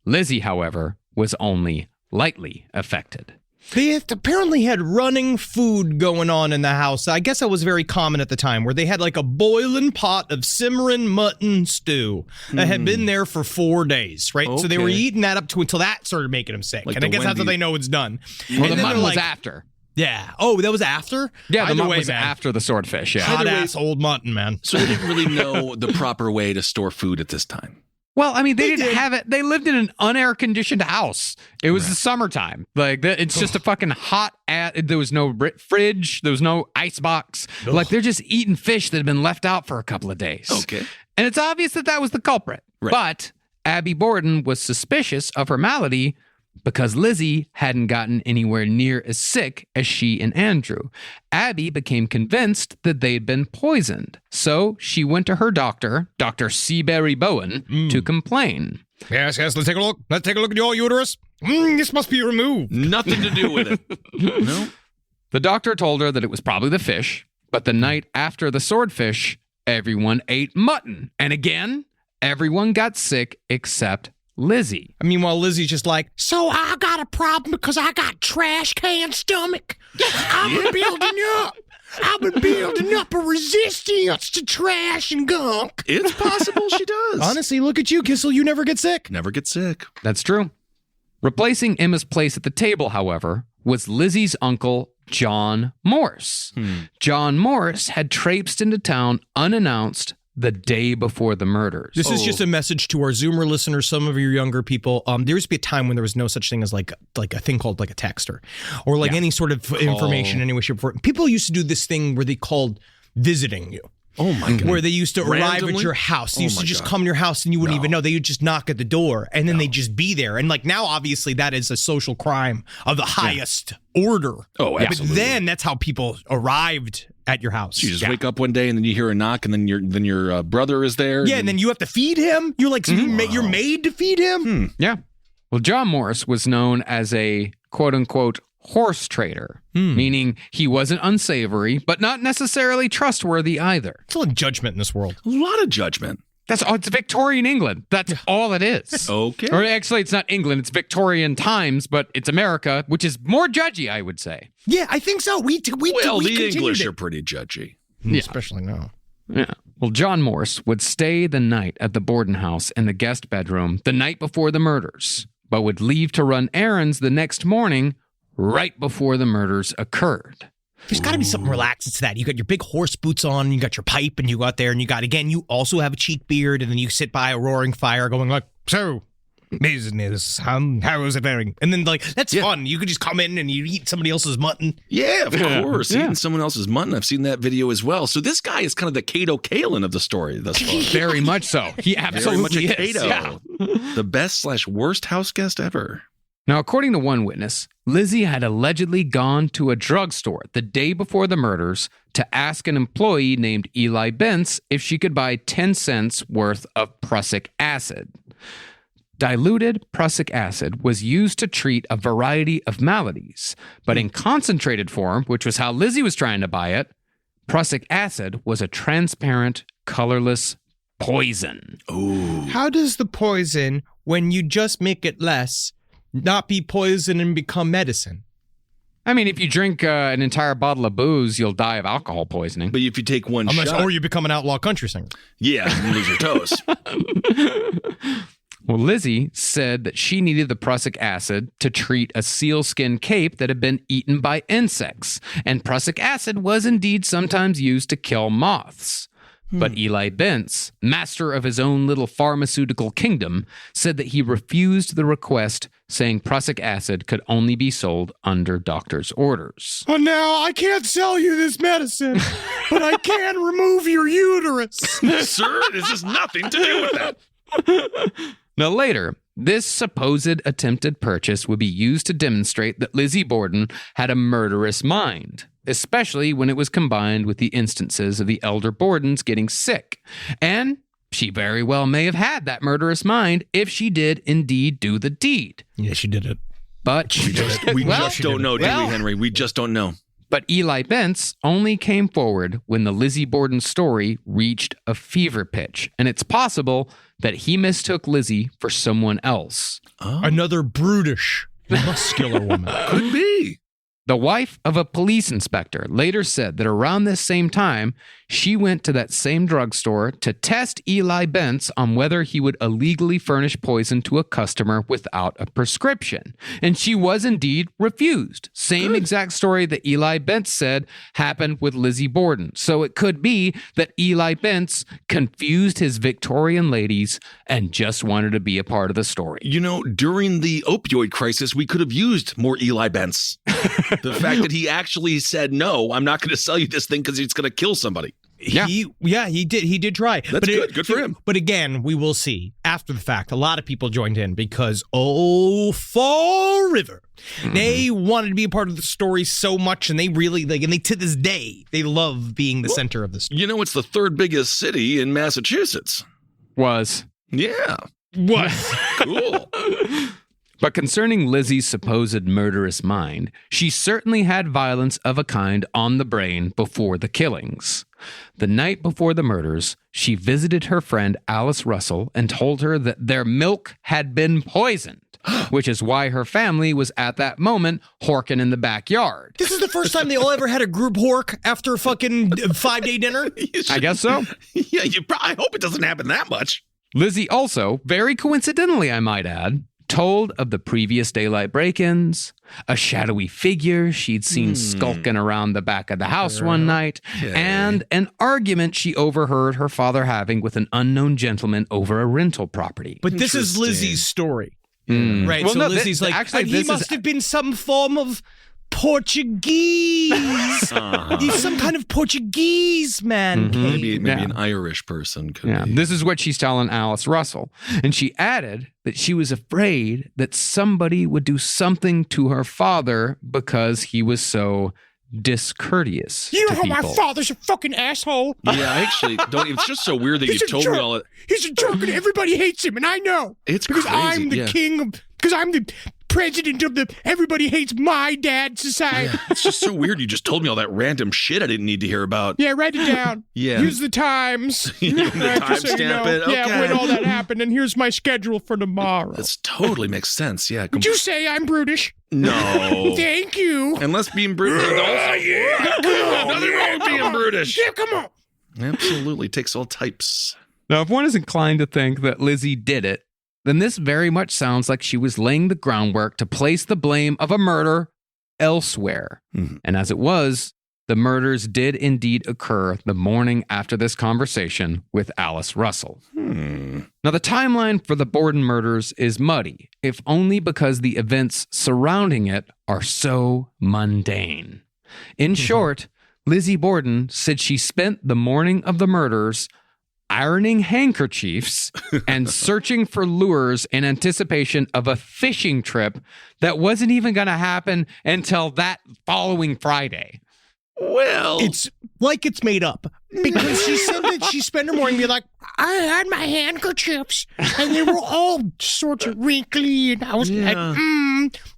Lizzie, however, was only lightly affected. They apparently had running food going on in the house. I guess that was very common at the time, where they had like a boiling pot of simmering mutton stew that had been there for 4 days, right? So they were eating that up until that started making them sick. Like and I guess that's how they know it's done. Well, and the mutton was after. Yeah. Oh, that was after? Yeah, the mutton was man. after the swordfish, yeah. Hot-ass old mutton, man. So they didn't really know the proper way to store food at this time. Well, I mean, they didn't have it. They lived in an unair-conditioned house. It was the summertime. Like, it's just a fucking hot there was no fridge. There was no icebox. Like, they're just eating fish that had been left out for a couple of days. Okay. And it's obvious that that was the culprit. Right. But Abby Borden was suspicious of her malady because Lizzie hadn't gotten anywhere near as sick as she and Andrew. Abby became convinced that they'd been poisoned. So she went to her doctor, Dr. Seabury Bowen, to complain. Yes, let's take a look. Let's take a look at your uterus. This must be removed. Nothing to do with it. No. The doctor told her that it was probably the fish, but the night after the swordfish, everyone ate mutton. And again, everyone got sick except Lizzie. Meanwhile, Lizzie's just like, So I got a problem because I got trash can stomach. I've been building up a resistance to trash and gunk. It's possible she does. honestly, look at you, Kissel. You never get sick. Never get sick. That's true. Replacing Emma's place at the table, however, was Lizzie's uncle, John Morse. John Morse had traipsed into town unannounced the day before the murders. This is just a message to our Zoomer listeners, some of your younger people. There used to be a time when there was no such thing as like a thing called like a texter or like any sort of information any way, shape, or form. People used to do this thing where they called visiting you. Oh my God. Where they used to arrive Randomly? at your house. They used to just God. come to your house and you wouldn't even know. They would just knock at the door and then they'd just be there. And like now, obviously, that is a social crime of the highest order. Oh, absolutely. But then that's how people arrived at your house. So you just wake up one day and then you hear a knock, and then your brother is there. Yeah, and then you have to feed him. You're like, you're made to feed him? Yeah. Well, John Morris was known as a quote-unquote horse trader, meaning he wasn't unsavory, but not necessarily trustworthy either. It's a lot of judgment in this world. A lot of judgment. That's all. It's Victorian England. That's all it is. Okay. Or actually, it's not England. It's Victorian times, but it's America, which is more judgy, I would say. Yeah, I think so. We the English are pretty judgy. Yeah. Especially now. Yeah. Well, John Morse would stay the night at the Borden house in the guest bedroom the night before the murders, but would leave to run errands the next morning right before the murders occurred. There's got to be something relaxed to that. You got your big horse boots on, you got your pipe, and you go out there, and you also have a cheek beard, and then you sit by a roaring fire going like, so, business, how is it faring? And then, like, that's fun. You could just come in and you eat somebody else's mutton. Yeah, of course. Eating someone else's mutton. I've seen that video as well. So this guy is kind of the Cato Kalin of the story thus far. Very much so. He absolutely Very much a is. Cato. Yeah. The best/worst house guest ever. Now, according to one witness, Lizzie had allegedly gone to a drugstore the day before the murders to ask an employee named Eli Bentz if she could buy 10 cents worth of prussic acid. Diluted prussic acid was used to treat a variety of maladies, but in concentrated form, which was how Lizzie was trying to buy it, prussic acid was a transparent, colorless poison. Ooh. How does the poison, when you just make it less, not be poison and become medicine? I mean, if you drink an entire bottle of booze, you'll die of alcohol poisoning. But if you take one shot... Or you become an outlaw country singer. Yeah, you lose your toes. Well, Lizzie said that she needed the prussic acid to treat a sealskin cape that had been eaten by insects, and prussic acid was indeed sometimes used to kill moths. But Eli Bentz, master of his own little pharmaceutical kingdom, said that he refused the request, saying prussic acid could only be sold under doctor's orders. Oh, now I can't sell you this medicine, but I can remove your uterus. Sir, this has nothing to do with that. Now later, this supposed attempted purchase would be used to demonstrate that Lizzie Borden had a murderous mind, especially when it was combined with the instances of the elder Bordens getting sick. And she very well may have had that murderous mind if she did indeed do the deed. Yeah, she did it. But We just don't know, do we, Henry? We just don't know. But Eli Bentz only came forward when the Lizzie Borden story reached a fever pitch, and it's possible that he mistook Lizzie for someone else. Oh. Another brutish, muscular woman. Could be. The wife of a police inspector later said that around this same time, she went to that same drugstore to test Eli Bentz on whether he would illegally furnish poison to a customer without a prescription. And she was indeed refused. Same exact story that Eli Bentz said happened with Lizzie Borden. So it could be that Eli Bentz confused his Victorian ladies and just wanted to be a part of the story. You know, during the opioid crisis, we could have used more Eli Bentz. The fact that he actually said, no, I'm not going to sell you this thing because it's going to kill somebody. Yeah. He did try. That's good. Good for him. But again, we will see after the fact. A lot of people joined in because Fall River, they wanted to be a part of the story so much, and they really and they to this day they love being the center of the story. You know, it's the third biggest city in Massachusetts. Was. Yeah. What? Cool. But concerning Lizzie's supposed murderous mind, she certainly had violence of a kind on the brain before the killings. The night before the murders, she visited her friend Alice Russell and told her that their milk had been poisoned, which is why her family was at that moment horking in the backyard. This is the first time they all ever had a group hork after a fucking 5-day dinner? I guess so. Yeah, I hope it doesn't happen that much. Lizzie also, very coincidentally I might add, told of the previous daylight break-ins, a shadowy figure she'd seen skulking around the back of the house one night, and an argument she overheard her father having with an unknown gentleman over a rental property. But this is Lizzie's story. Mm. Right, Well, so no, Lizzie's like, actually, and he this must have been some form of Portuguese. He's some kind of Portuguese man. Maybe an Irish person could be. This is what she's telling Alice Russell. And she added that she was afraid that somebody would do something to her father because he was so discourteous You know to how people. my father's a fucking asshole? Yeah, I actually don't. It's just so weird that you He's a told jerk. me all that. He's a jerk and everybody hates him, and I know. It's because crazy, I'm the yeah. king of... Because I'm the president of the everybody hates my dad society. It's just so weird. You just told me all that random shit I didn't need to hear about. Yeah, write it down. Yeah. Use the times. You need to Just so you timestamp know. it. Yeah, Okay. when all that happened, and here's my schedule for tomorrow. This totally makes sense. Yeah. Would you say I'm brutish? No. Thank you. Unless being brutish is also. Yeah, Nothing wrong with being brutish. Yeah, come on. Absolutely. Takes all types. Now, if one is inclined to think that Lizzie did it, then this very much sounds like she was laying the groundwork to place the blame of a murder elsewhere. Mm-hmm. And as it was, the murders did indeed occur the morning after this conversation with Alice Russell. Now, the timeline for the Borden murders is muddy, if only because the events surrounding it are so mundane. In short, Lizzie Borden said she spent the morning of the murders ironing handkerchiefs and searching for lures in anticipation of a fishing trip that wasn't even going to happen until that following Friday. Well, It's like it's made up. Because she said that she spent her morning being like, I had my handkerchiefs, and they were all sorts of wrinkly, and I was like,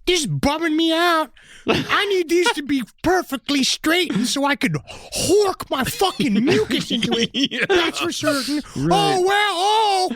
this is bumming me out. I need these to be perfectly straightened so I could hork my fucking mucus into it. That's for certain. Oh,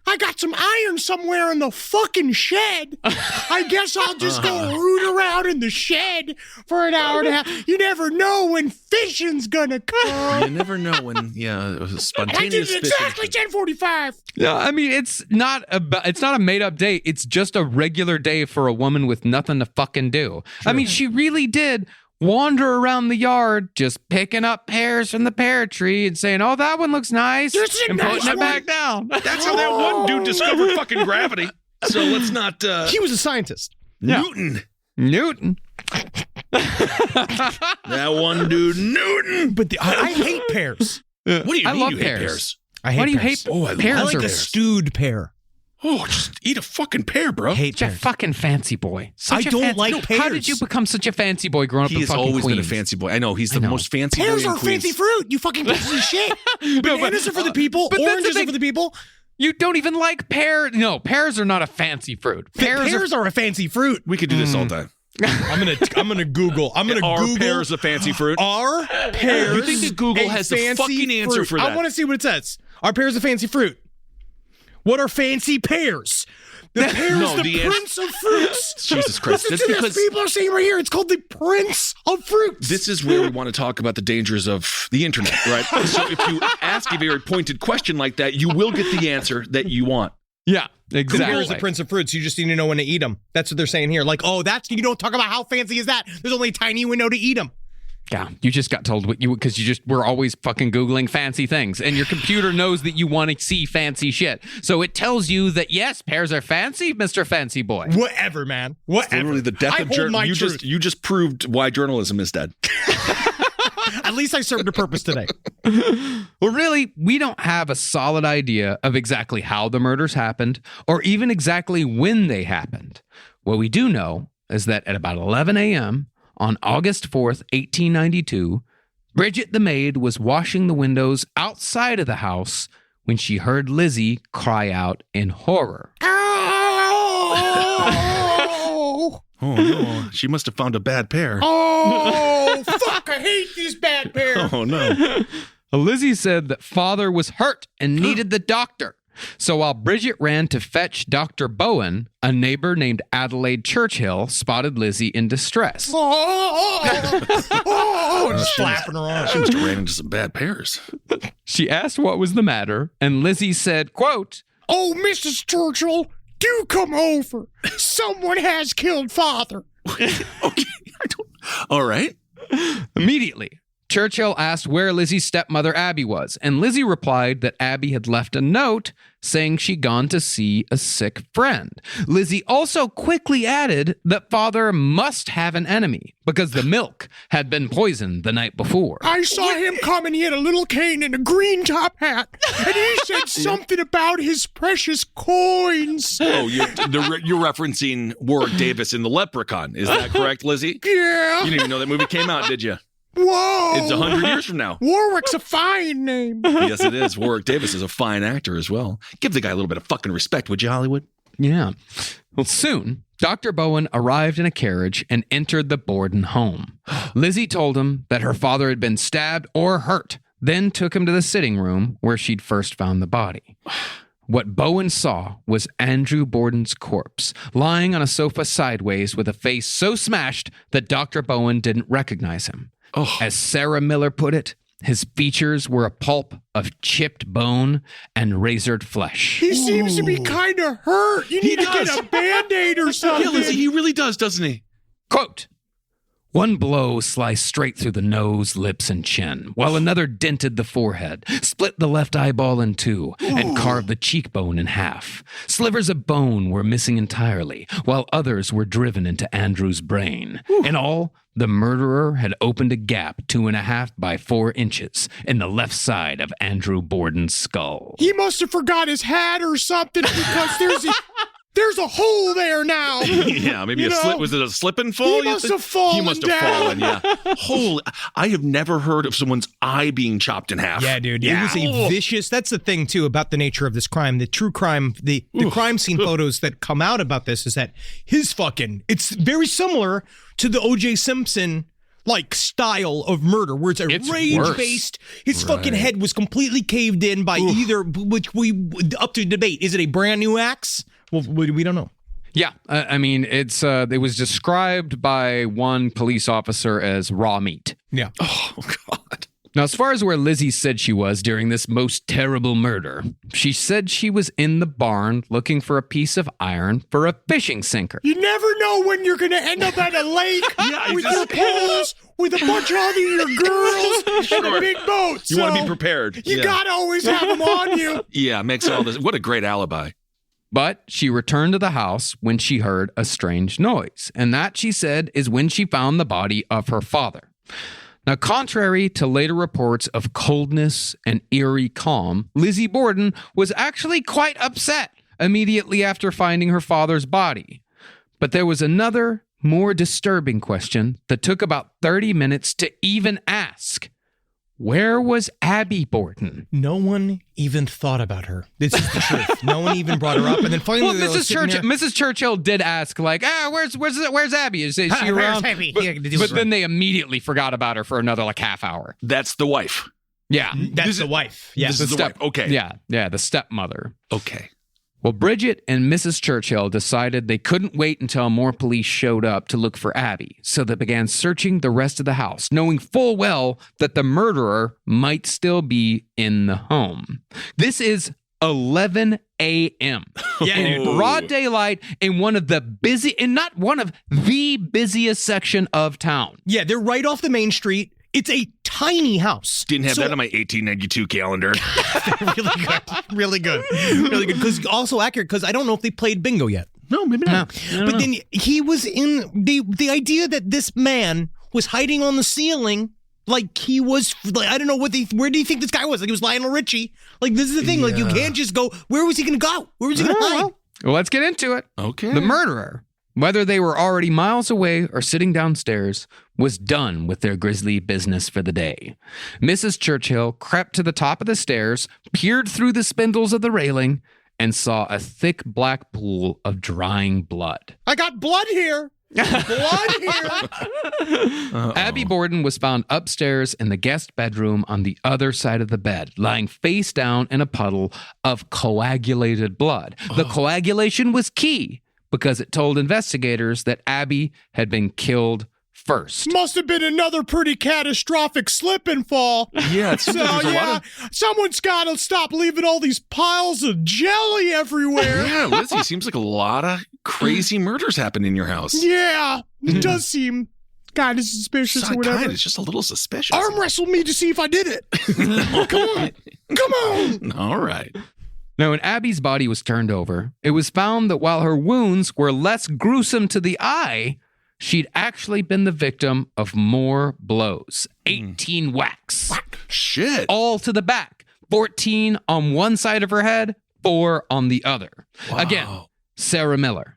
I got some iron somewhere in the fucking shed. I guess I'll just go root around in the shed for an hour and a half. You never know when fishing's gonna come. you never know when, it was a I did spontaneous it exactly 10:45. Yeah, I mean, it's not a made-up day. It's just a regular day for a woman with nothing to fucking do. I mean, she really did wander around the yard just picking up pears from the pear tree and saying, oh, that one looks nice, This is a and nice putting it one. back down. That's how that one dude discovered fucking gravity. So let's not. he was a scientist. Newton. Newton. That one dude, Newton. But I hate pears. What do you I mean love you hate pears. pears? I hate Why do you pears. hate Oh, I pears? I like are a pears? stewed pear. Oh, just eat a fucking pear, bro. Hate Such a pears. fucking fancy boy. I don't like How did pears. you become such a fancy boy growing up He in has fucking always been a Queens? fancy boy. I know he's the know. most fancy Pears boy in are Queens. fancy fruit, you fucking pieces of shit. Bananas are for the people. but that's the Oranges are thing. for the people. You don't even like pear. No, pears are not a fancy fruit. Pears are a fancy fruit. We could do this all day. I'm gonna Google. I'm gonna Are Google. pears a fancy fruit? Are pears? You think that Google a has the fancy fucking answer fruit? for that? I want to see what it says. Are pears a fancy fruit? What are fancy pears? The pear's No, the the ans- prince of fruits. Jesus Christ. Listen That's to this. because People are saying right here, it's called the Prince of Fruits. this is where we want to talk about the dangers of the internet, right? So if you ask a very pointed question like that, you will get the answer that you want. Yeah, The pear is the exactly. prince of fruits. You just need to know when to eat them. That's what they're saying here. Like, oh, you don't talk about how fancy is that. There's only a tiny window to eat them. Yeah, you just got told what you because you just were always fucking Googling fancy things, and your computer knows that you want to see fancy shit, so it tells you that yes, pears are fancy, Mr. Fancy Boy. Whatever, man. Whatever. Literally the death I of hold journalism. my You truth. just proved why journalism is dead. At least I served a purpose today. Well, really, we don't have a solid idea of exactly how the murders happened, or even exactly when they happened. What we do know is that at about 11 a.m. on August 4th, 1892, Bridget the maid was washing the windows outside of the house when she heard Lizzie cry out in horror. Oh, Oh no, she must have found a bad pear. oh, fuck, I hate this bad pear. Oh no. Lizzie said that father was hurt and needed the doctor. So while Bridget ran to fetch Dr. Bowen, a neighbor named Adelaide Churchill spotted Lizzie in distress. Flapping her arms. She must have ran into some bad pears. She asked what was the matter, and Lizzie said, quote, Oh, Mrs. Churchill, do come over. Someone has killed father. Okay. All right. immediately, Churchill asked where Lizzie's stepmother Abby was, and Lizzie replied that Abby had left a note saying she'd gone to see a sick friend. Lizzie also quickly added that father must have an enemy because the milk had been poisoned the night before. I saw him come and he had a little cane and a green top hat. And he said something about his precious coins. Oh, you're referencing Warwick Davis in The Leprechaun. Is that correct, Lizzie? Yeah. You didn't even know that movie came out, did you? Whoa. It's 100 years from now. Warwick's a fine name. Yes, it is. Warwick Davis is a fine actor as well. Give the guy a little bit of fucking respect, would you, Hollywood? Yeah. Well, soon, Dr. Bowen arrived in a carriage and entered the Borden home. Lizzie told him that her father had been stabbed or hurt, then took him to the sitting room where she'd first found the body. What Bowen saw was Andrew Borden's corpse, lying on a sofa sideways with a face so smashed that Dr. Bowen didn't recognize him. Oh. As Sarah Miller put it, his features were a pulp of chipped bone and razored flesh. He seems to be kind of hurt. You need to get a Band-Aid or something. Yeah, Lizzie, he really does, doesn't he? Quote, one blow sliced straight through the nose, lips, and chin, while another dented the forehead, split the left eyeball in two, and carved the cheekbone in half. Slivers of bone were missing entirely, while others were driven into Andrew's brain. In all, the murderer had opened a gap 2.5 by 4 inches in the left side of Andrew Borden's skull. He must have forgot his hat or something because there's a hole there now. Yeah, maybe slip. Was it a slip and fall? He must have fallen. He must have fallen, yeah. Holy, I have never heard of someone's eye being chopped in half. Yeah, dude. Yeah. It was a vicious. That's the thing, too, about the nature of this crime. The true crime, the crime scene photos that come out about this is that it's very similar to the O.J. Simpson style of murder, where it's rage-based. His fucking head was completely caved in by which we up to debate. Is it a brand new axe? Well, we don't know. Yeah, I mean, it was described by one police officer as raw meat. Yeah. Oh, God. Now, as far as where Lizzie said she was during this most terrible murder, she said she was in the barn looking for a piece of iron for a fishing sinker. You never know when you're going to end up at a lake with your poles, with a bunch of other girls and a big boat. You want to be prepared. You got to always have them on you. Yeah, makes all this. What a great alibi. But she returned to the house when she heard a strange noise. And that, she said, is when she found the body of her father. Now, contrary to later reports of coldness and eerie calm, Lizzie Borden was actually quite upset immediately after finding her father's body. But there was another, more disturbing question that took about 30 minutes to even ask. Where was Abby Borden? No one even thought about her. This is the truth. No one even brought her up. And then finally, Mrs. Churchill did ask, where's Abby? Is she around? Abby? But then they immediately forgot about her for another half hour. That's the wife. Yeah. That's the wife. Yeah. This is the wife. Okay. Yeah, the stepmother. Okay. Well, Bridget and Mrs. Churchill decided they couldn't wait until more police showed up to look for Abby, so they began searching the rest of the house, knowing full well that the murderer might still be in the home. This is 11 a.m. in broad daylight in one of the not one of the busiest section of town. Yeah, they're right off the main street. It's a tiny house. Didn't have that on my 1892 calendar. Really good. Because also accurate, because I don't know if they played bingo yet. No, maybe not. But then he was in the idea that this man was hiding on the ceiling. He was, I don't know where do you think this guy was? He was Lionel Richie. This is the thing. You can't just go, where was he going to go? Where was he going to hide? Well, let's get into it. Okay. The murderer, whether they were already miles away or sitting downstairs, was done with their grisly business for the day. Mrs. Churchill crept to the top of the stairs, peered through the spindles of the railing, and saw a thick black pool of drying blood. I got blood here. Blood here. Abby Borden was found upstairs in the guest bedroom on the other side of the bed, lying face down in a puddle of coagulated blood. The coagulation was key because it told investigators that Abby had been killed first. Must have been another pretty catastrophic slip and fall. Yeah, it seems like there's a lot of... Someone's got to stop leaving all these piles of jelly everywhere. Yeah, Lizzie, seems like a lot of crazy murders happen in your house. Yeah, it does seem kind of suspicious It's or not whatever. kind, it's just a little suspicious. Arm wrestle me to see if I did it. Come on. Come on. All right. Now, when Abby's body was turned over, it was found that while her wounds were less gruesome to the eye, she'd actually been the victim of more blows. 18 whacks. Shit. All to the back. 14 on one side of her head, 4 on the other. Again, Sarah Miller.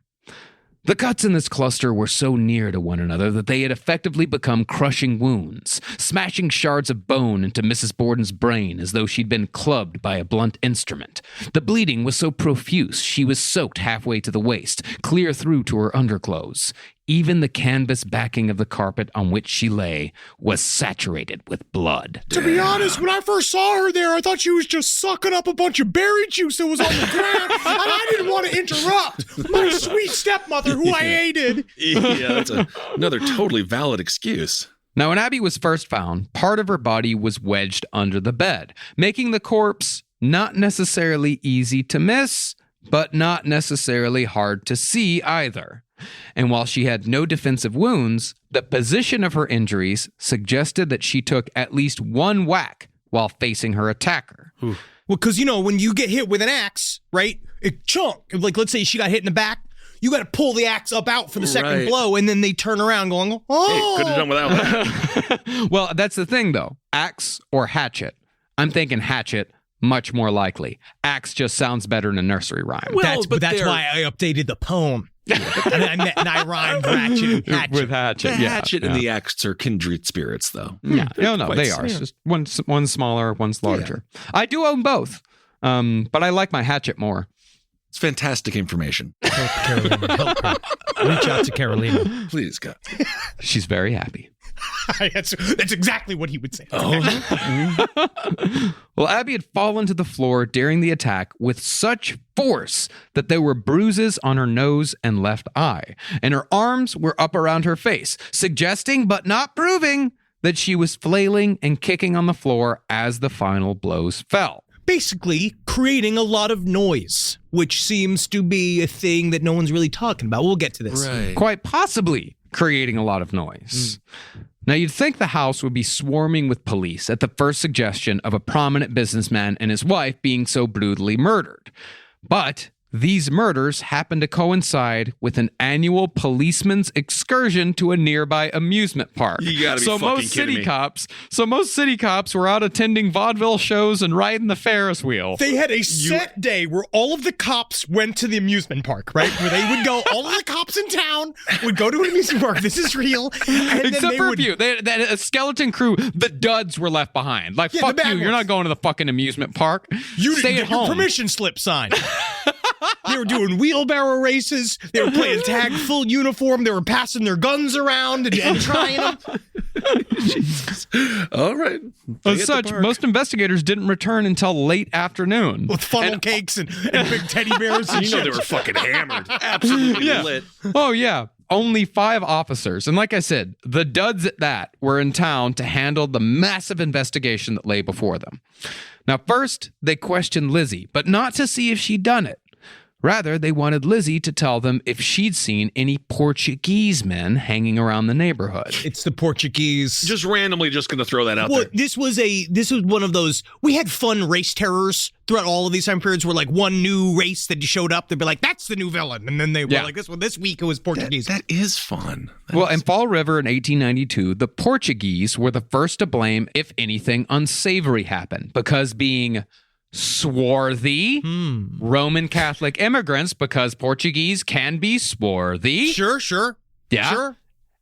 The cuts in this cluster were so near to one another that they had effectively become crushing wounds, smashing shards of bone into Mrs. Borden's brain as though she'd been clubbed by a blunt instrument. The bleeding was so profuse she was soaked halfway to the waist, clear through to her underclothes. Even the canvas backing of the carpet on which she lay was saturated with blood. To be honest, when I first saw her there, I thought she was just sucking up a bunch of berry juice that was on the ground, and I didn't want to interrupt my sweet stepmother who I hated. Yeah, that's another totally valid excuse. Now, when Abby was first found, part of her body was wedged under the bed, making the corpse not necessarily easy to miss, but not necessarily hard to see either. And while she had no defensive wounds, the position of her injuries suggested that she took at least one whack while facing her attacker. Well, because, when you get hit with an axe, right, it chunk. Like, let's say she got hit in the back. You got to pull the axe up out for the second blow, and then they turn around going, oh. Hey, could have done without that. Well, that's the thing, though. Axe or hatchet. I'm thinking hatchet. Much more likely. Axe just sounds better in a nursery rhyme. Well, that's why I updated the poem. and I rhymed ratchet and hatchet. With hatchet, The hatchet and the axe are kindred spirits, though. Yeah, no, they are. Yeah. It's just one's smaller, one's larger. Yeah. I do own both, but I like my hatchet more. It's fantastic information. Help Carolina. Help her. Reach out to Carolina. Please, God. She's very happy. That's exactly what he would say. Well, Abby had fallen to the floor during the attack with such force that there were bruises on her nose and left eye, and her arms were up around her face, suggesting but not proving that she was flailing and kicking on the floor as the final blows fell. Basically, creating a lot of noise, which seems to be a thing that no one's really talking about. We'll get to this. Right. Quite possibly creating a lot of noise. Now, you'd think the house would be swarming with police at the first suggestion of a prominent businessman and his wife being so brutally murdered. But these murders happen to coincide with an annual policeman's excursion to a nearby amusement park. You gotta be fucking kidding me. Most city cops were out attending vaudeville shows and riding the Ferris wheel. They had a set day where all of the cops went to the amusement park, right? Where they would go, all of the cops in town would go to an amusement park. This is real. And Except for a few. They had a skeleton crew. The duds were left behind. Like, Yeah, fuck the you. bad You're ones. not going to the fucking amusement park. You Stay didn't at get your home. permission slip signed. They were doing wheelbarrow races. They were playing tag full uniform. They were passing their guns around and trying them. All right. As such, most investigators didn't return until late afternoon. With funnel cakes and big teddy bears and You know they shit. were fucking hammered. Absolutely lit. Oh, yeah. Only 5 officers. And like I said, the duds at that were in town to handle the massive investigation that lay before them. Now, first, they questioned Lizzie, but not to see if she'd done it. Rather, they wanted Lizzie to tell them if she'd seen any Portuguese men hanging around the neighborhood. It's the Portuguese. Just randomly just going to throw that out Well, there. this was one of those. We had fun race terrors throughout all of these time periods where like one new race that showed up, they'd be like, "That's the new villain," and then they were like, "This one this week it was Portuguese." That is fun. Well, in Fall River in 1892, the Portuguese were the first to blame if anything unsavory happened, because being swarthy Roman Catholic immigrants, because Portuguese can be swarthy. Sure. Yeah. Sure.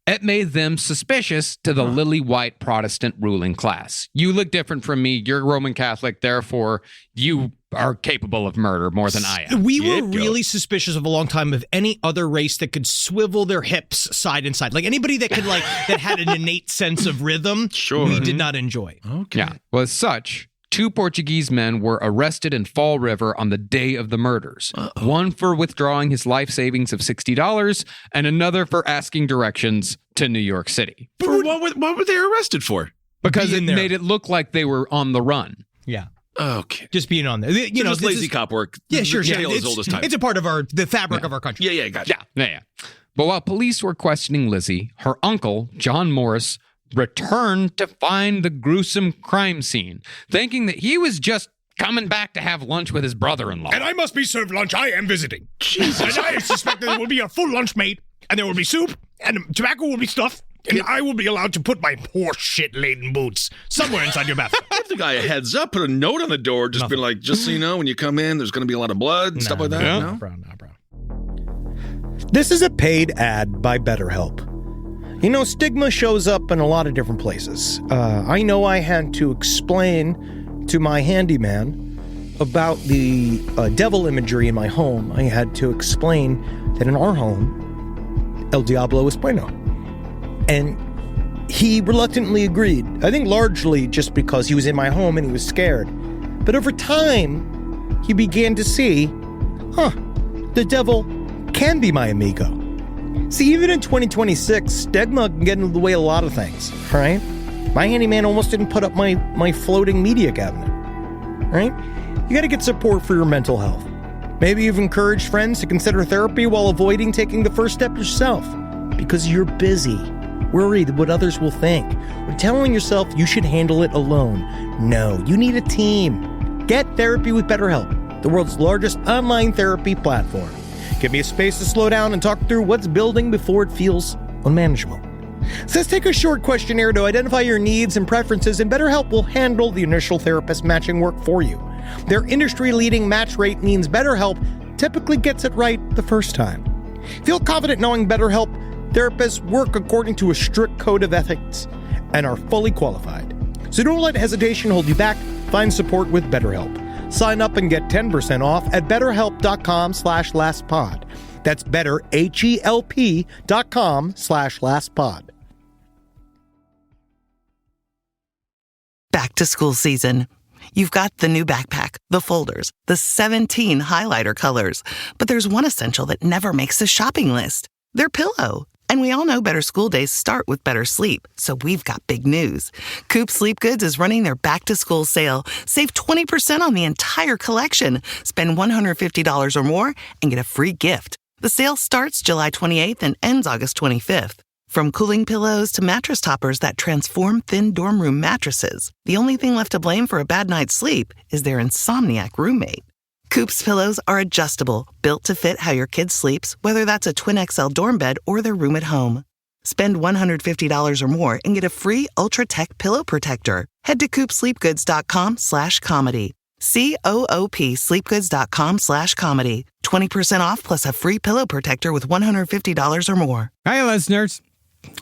It made them suspicious to the lily white Protestant ruling class. You look different from me. You're Roman Catholic. Therefore, you are capable of murder more than I am. We were really suspicious of a long time of any other race that could swivel their hips side and side. Like anybody that could that had an innate sense of rhythm, we did not enjoy. Okay. Yeah. Well, as such, 2 Portuguese men were arrested in Fall River on the day of the murders. One for withdrawing his life savings of $60 and another for asking directions to New York City. But what were they arrested for? Because Being it there. made it look like they were on the run. Yeah. Okay. Just being on there. You know, just this lazy is- cop work. Yeah, sure. The tale It's, as old as time. it's a part of the fabric of our country. Yeah, gotcha. Yeah. But while police were questioning Lizzie, her uncle, John Morris, returned to find the gruesome crime scene, thinking that he was just coming back to have lunch with his brother-in-law. And I must be served lunch. I am visiting. Jesus. And I suspect there will be a full lunch made, and there will be soup, and tobacco will be stuffed, and I will be allowed to put my horse shit-laden boots somewhere inside your bathroom. Give the guy a heads up, put a note on the door, just be like, just so you know, when you come in, there's going to be a lot of blood and stuff like that. Yeah. No? Bro. This is a paid ad by BetterHelp. You know, stigma shows up in a lot of different places. I know I had to explain to my handyman about the devil imagery in my home. I had to explain that in our home, El Diablo es bueno. And he reluctantly agreed. I think largely just because he was in my home and he was scared. But over time, he began to see, the devil can be my amigo. See, even in 2026, stigma can get in the way of a lot of things, right? My handyman almost didn't put up my floating media cabinet, right? You got to get support for your mental health. Maybe you've encouraged friends to consider therapy while avoiding taking the first step yourself because you're busy, worried what others will think, or telling yourself you should handle it alone. No, you need a team. Get therapy with BetterHelp, the world's largest online therapy platform. Give me a space to slow down and talk through what's building before it feels unmanageable. So let's take a short questionnaire to identify your needs and preferences, and BetterHelp will handle the initial therapist matching work for you. Their industry-leading match rate means BetterHelp typically gets it right the first time. Feel confident knowing BetterHelp therapists work according to a strict code of ethics and are fully qualified. So don't let hesitation hold you back. Find support with BetterHelp. Sign up and get 10% off at betterhelp.com/lastpod. That's betterhelp.com/lastpod. Back to school season. You've got the new backpack, the folders, the 17 highlighter colors. But there's one essential that never makes the shopping list. Their pillow. And we all know better school days start with better sleep. So we've got big news. Coop Sleep Goods is running their back-to-school sale. Save 20% on the entire collection. Spend $150 or more and get a free gift. The sale starts July 28th and ends August 25th. From cooling pillows to mattress toppers that transform thin dorm room mattresses, the only thing left to blame for a bad night's sleep is their insomniac roommate. Coop's pillows are adjustable, built to fit how your kid sleeps, whether that's a twin XL dorm bed or their room at home. Spend $150 or more and get a free Ultra Tech pillow protector. Head to coopsleepgoods.com/comedy. COOP sleepgoods.com/comedy. 20% off plus a free pillow protector with $150 or more. Hi, listeners.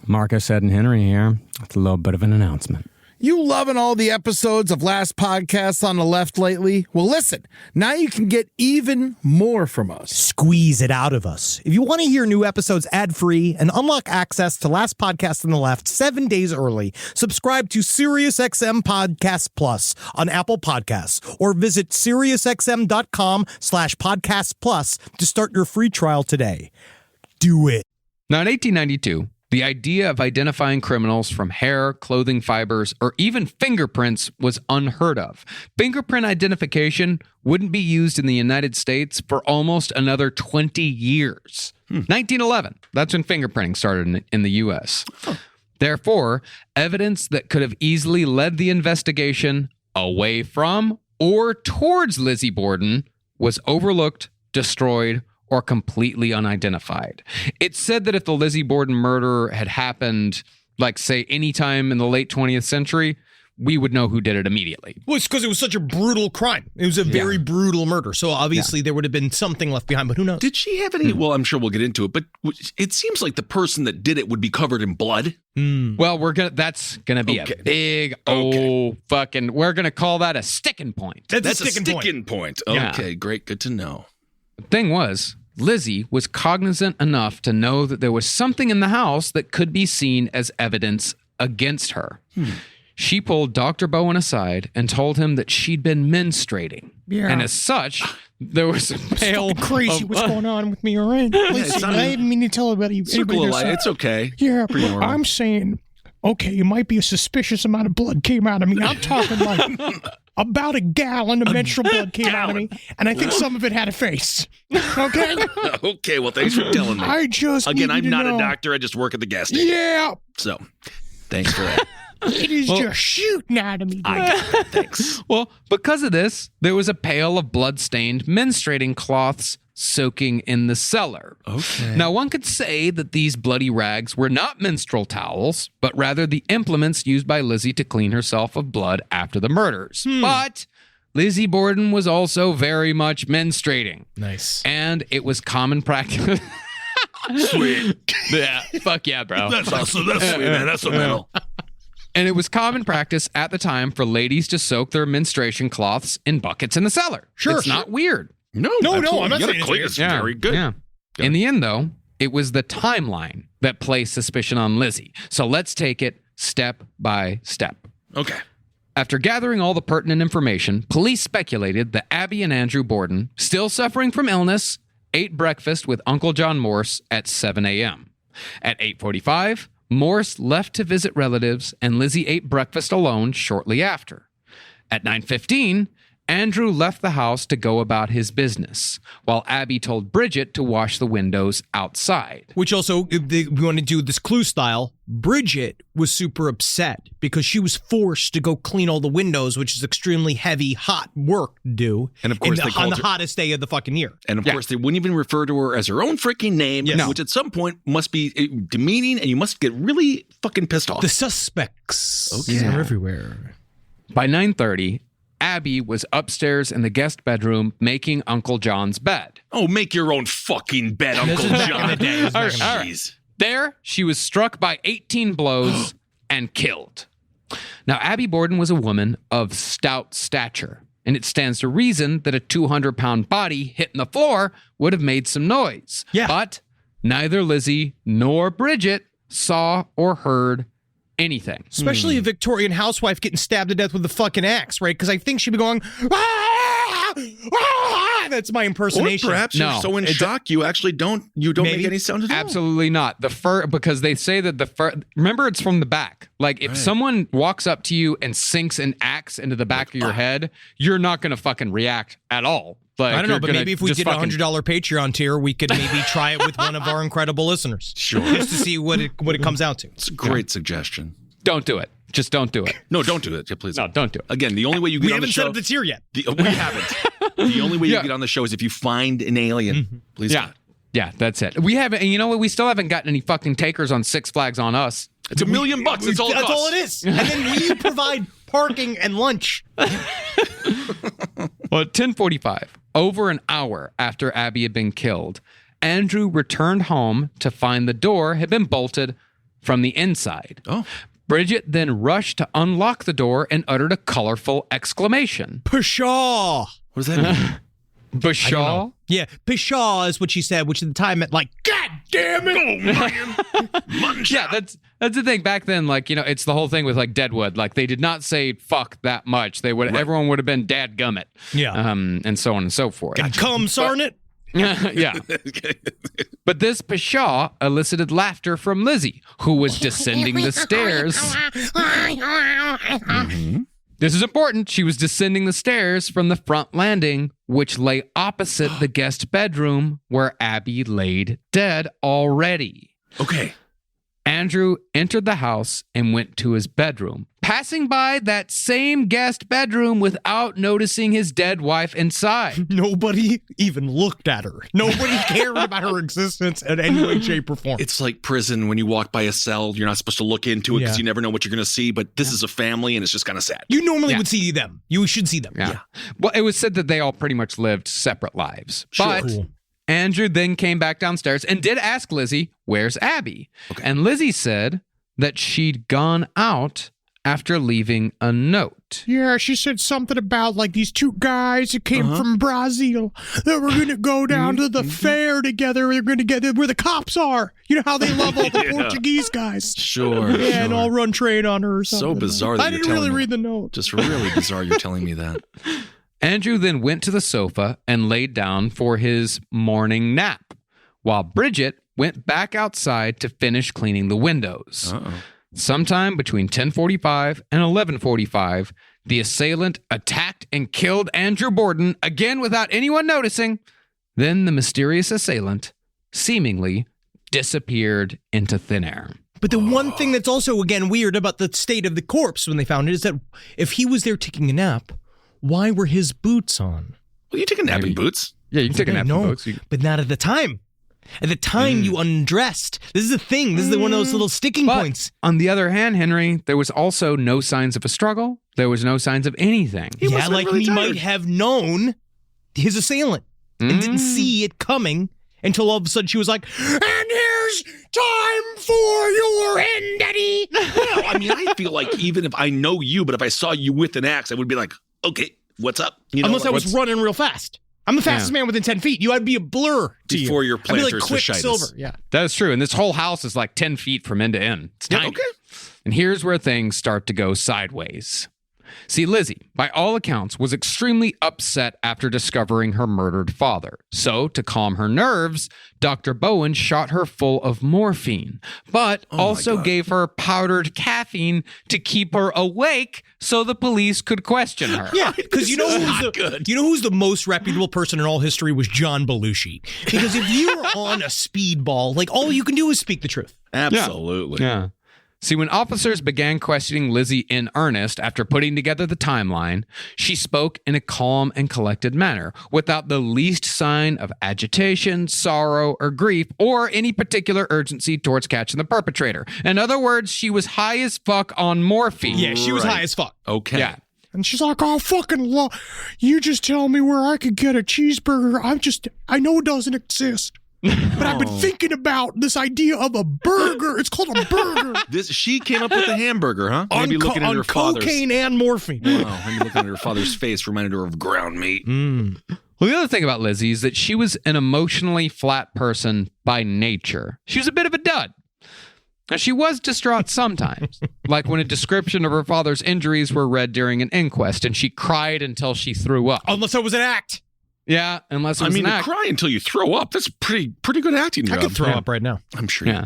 Marcus, Ed, and Henry here. It's a little bit of an announcement. You loving all the episodes of Last Podcasts on the Left lately? Well, listen, now you can get even more from us. Squeeze it out of us. If you want to hear new episodes ad-free and unlock access to Last Podcast on the Left 7 days early, subscribe to SiriusXM Podcast Plus on Apple Podcasts or visit SiriusXM.com/Podcast Plus to start your free trial today. Do it. Now, in 1892, the idea of identifying criminals from hair, clothing fibers, or even fingerprints was unheard of. Fingerprint identification wouldn't be used in the United States for almost another 20 years. 1911, that's when fingerprinting started in the U.S. Therefore, evidence that could have easily led the investigation away from or towards Lizzie Borden was overlooked, destroyed, or completely unidentified. It's said that if the Lizzie Borden murder had happened, like, say, anytime in the late 20th century, we would know who did it immediately. Well, it's because it was such a brutal crime. It was a very brutal murder. So obviously there would have been something left behind, but who knows? Did she have any? Well, I'm sure we'll get into it, but it seems like the person that did it would be covered in blood. Well, that's gonna be a big fucking. We're gonna call that a sticking point. That's a sticking point. Okay, great, good to know. The thing was, Lizzie was cognizant enough to know that there was something in the house that could be seen as evidence against her. She pulled Dr. Bowen aside and told him that she'd been menstruating. Yeah. And as such, there was a pail crazy what's going on with me, all right? Listen, I didn't mean to tell anybody. Circle of life, it's okay. Yeah, I'm saying, okay, it might be a suspicious amount of blood came out of me. I'm talking like about a gallon of menstrual blood came out of me, and I think some of it had a face. Okay? Okay, well, thanks for telling me. I just Again, I'm not know. a doctor. I just work at the gas station. Yeah. So, thanks for that. It is just shooting out of me. I got it. Thanks. Well, because of this, there was a pail of blood-stained menstruating cloths soaking in the cellar. Okay. Now, one could say that these bloody rags were not menstrual towels, but rather the implements used by Lizzie to clean herself of blood after the murders. But Lizzie Borden was also very much menstruating. Nice. And it was common practice. Sweet. Yeah, fuck yeah, bro. That's awesome. That's sweet, man. That's so metal. And it was common practice at the time for ladies to soak their menstruation cloths in buckets in the cellar. Sure, It's not weird. No, I'm not you saying gotta it's clean weird. this very good. Yeah. In the end, though, it was the timeline that placed suspicion on Lizzie. So let's take it step by step. Okay. After gathering all the pertinent information, police speculated that Abby and Andrew Borden, still suffering from illness, ate breakfast with Uncle John Morse at 7 a.m. At 8:45, Morse left to visit relatives, and Lizzie ate breakfast alone shortly after. At 9:15, Andrew left the house to go about his business, while Abby told Bridget to wash the windows outside. Which also, we want to do this clue style. Bridget was super upset because she was forced to go clean all the windows, which is extremely heavy, hot work to do. And of course, on the hottest day of the fucking year. And of course, they wouldn't even refer to her as her own freaking name, which at some point must be demeaning, and you must get really fucking pissed off. The suspects are everywhere. By 9:30, Abby was upstairs in the guest bedroom making Uncle John's bed. Oh, make your own fucking bed, Uncle John. All right. There, she was struck by 18 blows and killed. Now, Abby Borden was a woman of stout stature, and it stands to reason that a 200-pound body hitting the floor would have made some noise. Yeah. But neither Lizzie nor Bridget saw or heard anything. Especially a Victorian housewife getting stabbed to death with a fucking axe, right? Because I think she'd be going, "Ah! Ah!" That's my impersonation. Or perhaps you're so in shock you actually don't make any sound at all. Absolutely not. Because they say that remember, it's from the back. Like if someone walks up to you and sinks an axe into the back of your head, you're not going to fucking react at all. Like, I don't know, but maybe if we did a $100 Patreon tier, we could maybe try it with one of our incredible listeners. Sure. Just to see what it comes out to. It's a great suggestion. Don't do it. Just don't do it. No, don't do it. Yeah, please. No, don't do it. Again, the only way you get on the show... We haven't set up the tier yet. We haven't. The only way you get on the show is if you find an alien. Please God. Yeah, that's it. We haven't, and you know what? We still haven't gotten any fucking takers on Six Flags on us. It's $1 million. That's all it costs. That's all it is. And then we provide parking and lunch. Well, at 10:45, over an hour after Abby had been killed, Andrew returned home to find the door had been bolted from the inside. Oh. Bridget then rushed to unlock the door and uttered a colorful exclamation. Pshaw! What does that mean? Pshaw? Yeah, pshaw is what she said, which at the time meant like, God damn it! Yeah, that's the thing. Back then, like, you know, it's the whole thing with like Deadwood. Like they did not say fuck that much. They would everyone would have been dadgummit. Yeah. And so on and so forth. Come, Sarnit! Yeah. But this pshaw elicited laughter from Lizzie, who was descending the stairs. This is important. She was descending the stairs from the front landing, which lay opposite the guest bedroom where Abby laid dead already. Okay. Andrew entered the house and went to his bedroom, passing by that same guest bedroom without noticing his dead wife inside. Nobody even looked at her. Nobody cared about her existence in any way, shape, or form. It's like prison when you walk by a cell. You're not supposed to look into it because you never know what you're going to see. But this is a family, and it's just kind of sad. You normally would see them. You should see them. Yeah. Well, it was said that they all pretty much lived separate lives. Sure. But Cool. Andrew then came back downstairs and did ask Lizzie, where's Abby? Okay. And Lizzie said that she'd gone out after leaving a note. Yeah, she said something about like these two guys that came from Brazil that were going to go down to the fair together. They're going to get where the cops are. You know how they love all the Portuguese guys. Sure. Yeah, and I'll run train on her or something. So bizarre that I didn't really read the note. Just really bizarre you're telling me that. Andrew then went to the sofa and laid down for his morning nap, while Bridget went back outside to finish cleaning the windows. Sometime between 10:45 and 11:45, The assailant attacked and killed Andrew Borden, again without anyone noticing. Then the mysterious assailant seemingly disappeared into thin air. But the one thing that's also, again, weird about the state of the corpse when they found it is that if he was there taking a nap, why were his boots on? Well, you take a nap in boots. Yeah, you can take a nap in boots. But not at the time. At the time you undressed. This is the thing. This is one of those little sticking points. On the other hand, Henry, there was also no signs of a struggle. There was no signs of anything. He might have known his assailant and didn't see it coming until all of a sudden she was like, and here's time for your end, Daddy. Well, I mean, I feel like even if I know you, but if I saw you with an axe, I would be like, okay, what's up? You know, unless I was running real fast. I'm the fastest man within 10 feet. I'd be a blur to before your I'd be plantar's like fasciitis. Yeah. That is true. And this whole house is like 10 feet from end to end. It's tiny. Okay. And here's where things start to go sideways. See, Lizzie, by all accounts, was extremely upset after discovering her murdered father. So, to calm her nerves, Dr. Bowen shot her full of morphine, but also gave her powdered caffeine to keep her awake so the police could question her. Yeah, because you know who's the most reputable person in all history was John Belushi. Because if you were on a speedball, like all you can do is speak the truth. Absolutely. Yeah. See, when officers began questioning Lizzie in earnest after putting together the timeline, she spoke in a calm and collected manner, without the least sign of agitation, sorrow, or grief, or any particular urgency towards catching the perpetrator. In other words, she was high as fuck on morphine. Yeah, she was high as fuck. Okay. Yeah. And she's like, oh, fucking you just tell me where I could get a cheeseburger. I know it doesn't exist. But I've been thinking about this idea of a burger. It's called a burger. She came up with the hamburger, huh? Maybe looking at her father's cocaine and morphine. Wow, maybe looking at her father's face reminded her of ground meat. Well, the other thing about Lizzie is that she was an emotionally flat person by nature. She was a bit of a dud. Now, she was distraught sometimes, like when a description of her father's injuries were read during an inquest, and she cried until she threw up. Unless it was an act. Yeah, unless it was an to act. cry until you throw up, that's pretty good acting job. I could throw up right now. I'm sure. Yeah.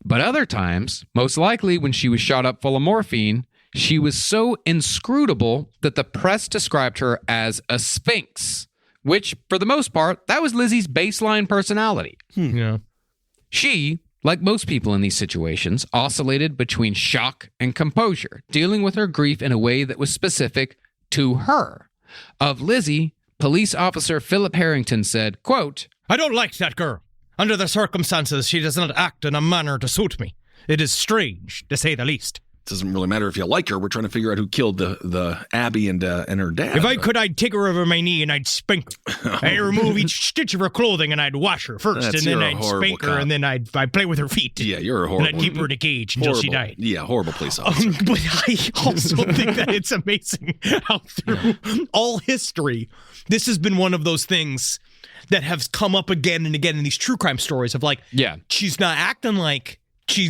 But other times, most likely when she was shot up full of morphine, she was so inscrutable that the press described her as a sphinx, which, for the most part, that was Lizzie's baseline personality. Yeah. She, like most people in these situations, oscillated between shock and composure, dealing with her grief in a way that was specific to her. Of Lizzie, Police Officer Philip Harrington said, quote, I don't like that girl. Under the circumstances, she does not act in a manner to suit me. It is strange, to say the least. It doesn't really matter if you like her. We're trying to figure out who killed the Abby and her dad. If I could, I'd take her over my knee and I'd spank her. I'd remove each stitch of her clothing and I'd wash her first, and then I'd spank her, and then I'd play with her feet. Yeah, you're a horrible. And I'd keep her in a cage until she died. Yeah, horrible police officer. But I also think that it's amazing how through all history, this has been one of those things that have come up again and again in these true crime stories of like, she's not acting like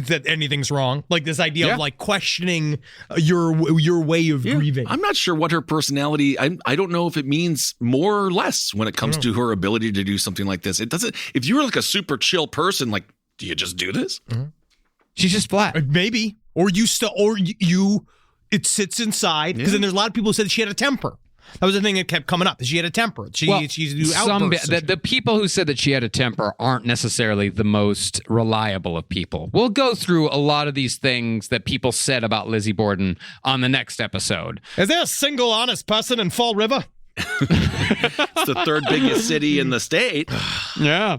that anything's wrong. Like this idea of like questioning your way of grieving. I'm not sure what her personality, I don't know if it means more or less when it comes to her ability to do something like this. It doesn't, if you were like a super chill person, like, do you just do this? Mm-hmm. She's just flat. Maybe. Or it sits inside. Because then there's a lot of people who said she had a temper. That was the thing that kept coming up. She had a temper. She's outbursts. The people who said that she had a temper aren't necessarily the most reliable of people. We'll go through a lot of these things that people said about Lizzie Borden on the next episode. Is there a single honest person in Fall River? It's the third biggest city in the state. Yeah.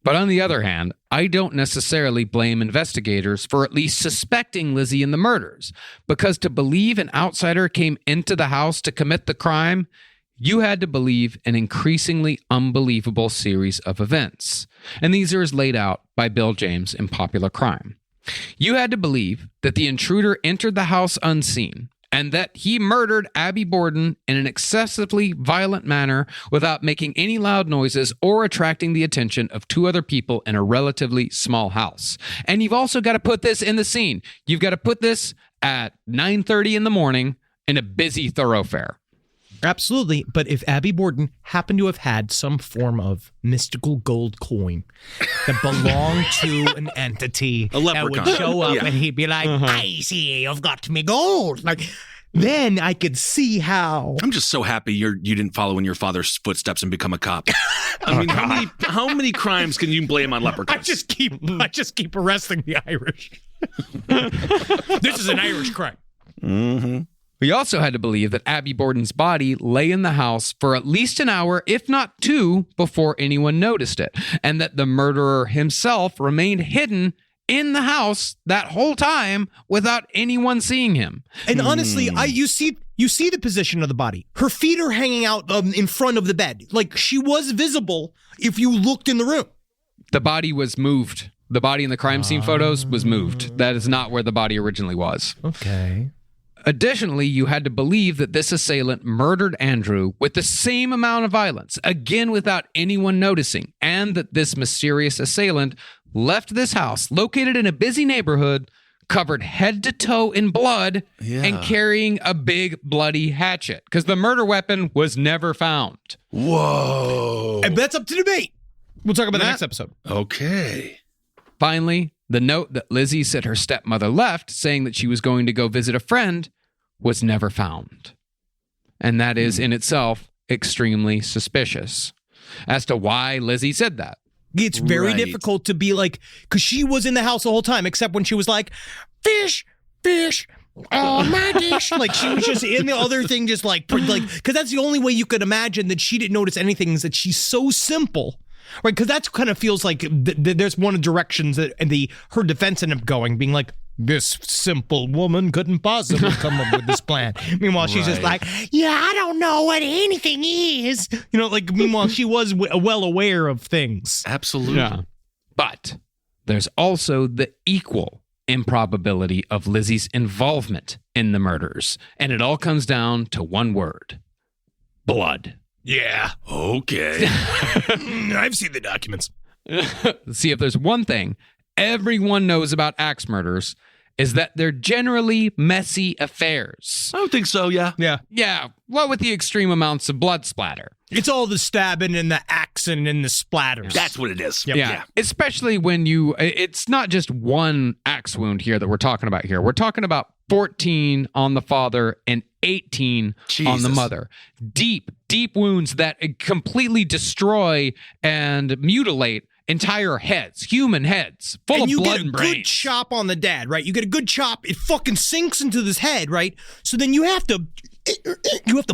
But on the other hand, I don't necessarily blame investigators for at least suspecting Lizzie in the murders, because to believe an outsider came into the house to commit the crime, you had to believe an increasingly unbelievable series of events. And these are as laid out by Bill James in Popular Crime. You had to believe that the intruder entered the house unseen, and that he murdered Abby Borden in an excessively violent manner without making any loud noises or attracting the attention of two other people in a relatively small house. And you've also got to put this in the scene. You've got to put this at 9:30 in the morning in a busy thoroughfare. Absolutely. But if Abby Borden happened to have had some form of mystical gold coin that belonged to an entity that would show up and he'd be like, I see, you've got me gold. Like, then I could see how. I'm just so happy you didn't follow in your father's footsteps and become a cop. I mean, how many crimes can you blame on leprechauns? I just keep arresting the Irish. This is an Irish crime. Mm-hmm. We also had to believe that Abby Borden's body lay in the house for at least an hour, if not 2, before anyone noticed it, and that the murderer himself remained hidden in the house that whole time without anyone seeing him. And honestly, you see the position of the body. Her feet are hanging out in front of the bed. Like, she was visible if you looked in the room. The body was moved. The body in the crime scene photos was moved. That is not where the body originally was. Okay. Additionally, you had to believe that this assailant murdered Andrew with the same amount of violence, again without anyone noticing, and that this mysterious assailant left this house, located in a busy neighborhood, covered head to toe in blood, and carrying a big bloody hatchet, because the murder weapon was never found. Whoa. And that's up to debate. We'll talk about that next episode. Okay. Finally, the note that Lizzie said her stepmother left, saying that she was going to go visit a friend, was never found. And that is in itself extremely suspicious as to why Lizzie said that. It's very difficult to be like, because she was in the house the whole time, except when she was like, fish, oh my dish. Like, she was just in the other thing, just like, because that's the only way you could imagine that she didn't notice anything, is that she's so simple. Right, because that kind of feels like there's one of the directions that her defense ended up going, being like, this simple woman couldn't possibly come up with this plan. Meanwhile, she's just like, yeah, I don't know what anything is. You know, like, meanwhile, she was well aware of things. Absolutely. Yeah. But there's also the equal improbability of Lizzie's involvement in the murders. And it all comes down to one word: blood. Yeah. Okay. I've seen the documents. See, if there's one thing everyone knows about axe murders, is that they're generally messy affairs. I don't think so, yeah. Yeah, what with the extreme amounts of blood splatter. It's all the stabbing and the axing and the splatters. That's what it is. Yep. Yeah, especially when it's not just one axe wound here that we're talking about here. We're talking about 14 on the father and 18 on the mother. Deep wounds that completely destroy and mutilate entire heads, human heads, full of blood and brains. You get a good chop on the dad, right? You get a good chop, it fucking sinks into his head, right? So then you have to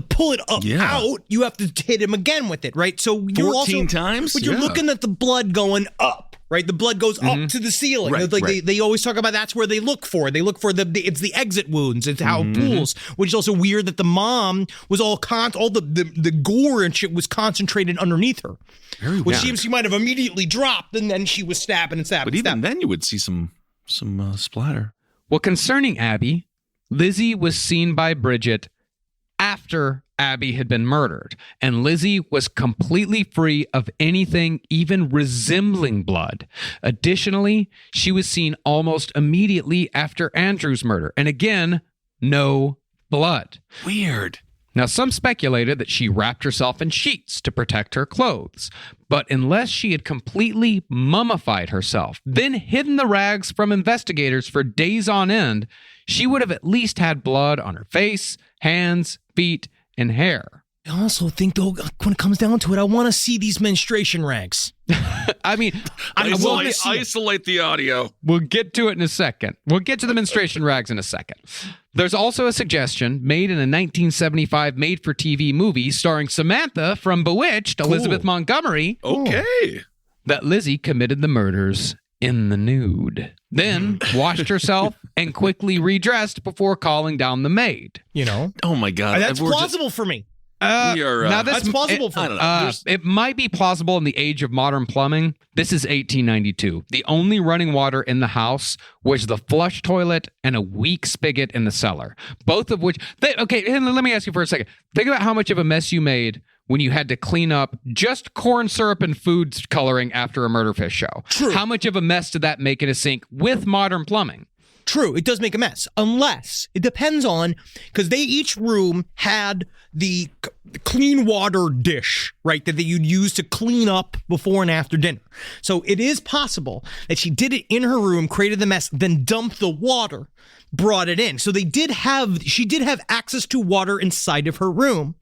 pull it up out. You have to hit him again with it, right? So you're 14 times? But you're looking at the blood going up, right? The blood goes up to the ceiling. Right, They always talk about that's where they look for. They look for it's the exit wounds. It's how it pools, which is also weird that the mom was all the gore and shit was concentrated underneath her. Which seems she might have immediately dropped, and then she was stabbing and stabbing. But even then you would see some splatter. Well, concerning Abby, Lizzie was seen by Bridget after Abby had been murdered, and Lizzie was completely free of anything even resembling blood. Additionally, she was seen almost immediately after Andrew's murder, and again, no blood. Weird. Now, some speculated that she wrapped herself in sheets to protect her clothes, but unless she had completely mummified herself, then hidden the rags from investigators for days on end, she would have at least had blood on her face, hands, feet, and hair. I also think, though, when it comes down to it, I want to see these menstruation rags. I mean, isolate the audio. We'll get to it in a second. We'll get to the menstruation rags in a second. There's also a suggestion made in a 1975 made-for-TV movie starring Samantha from Bewitched, Elizabeth Montgomery. Okay. That Lizzie committed the murders in the nude, then washed herself and quickly redressed before calling down the maid. You know? Oh, my God. That's plausible for me. That's plausible for me. It might be plausible in the age of modern plumbing. This is 1892. The only running water in the house was the flush toilet and a weak spigot in the cellar. Both of which... Okay, let me ask you for a second. Think about how much of a mess you made when you had to clean up just corn syrup and food coloring after a murder fish show. True. How much of a mess did that make in a sink with modern plumbing? True, it does make a mess. Unless, it depends on, because each room had the clean water dish, right, that you'd use to clean up before and after dinner. So it is possible that she did it in her room, created the mess, then dumped the water, brought it in. So she did have access to water inside of her room.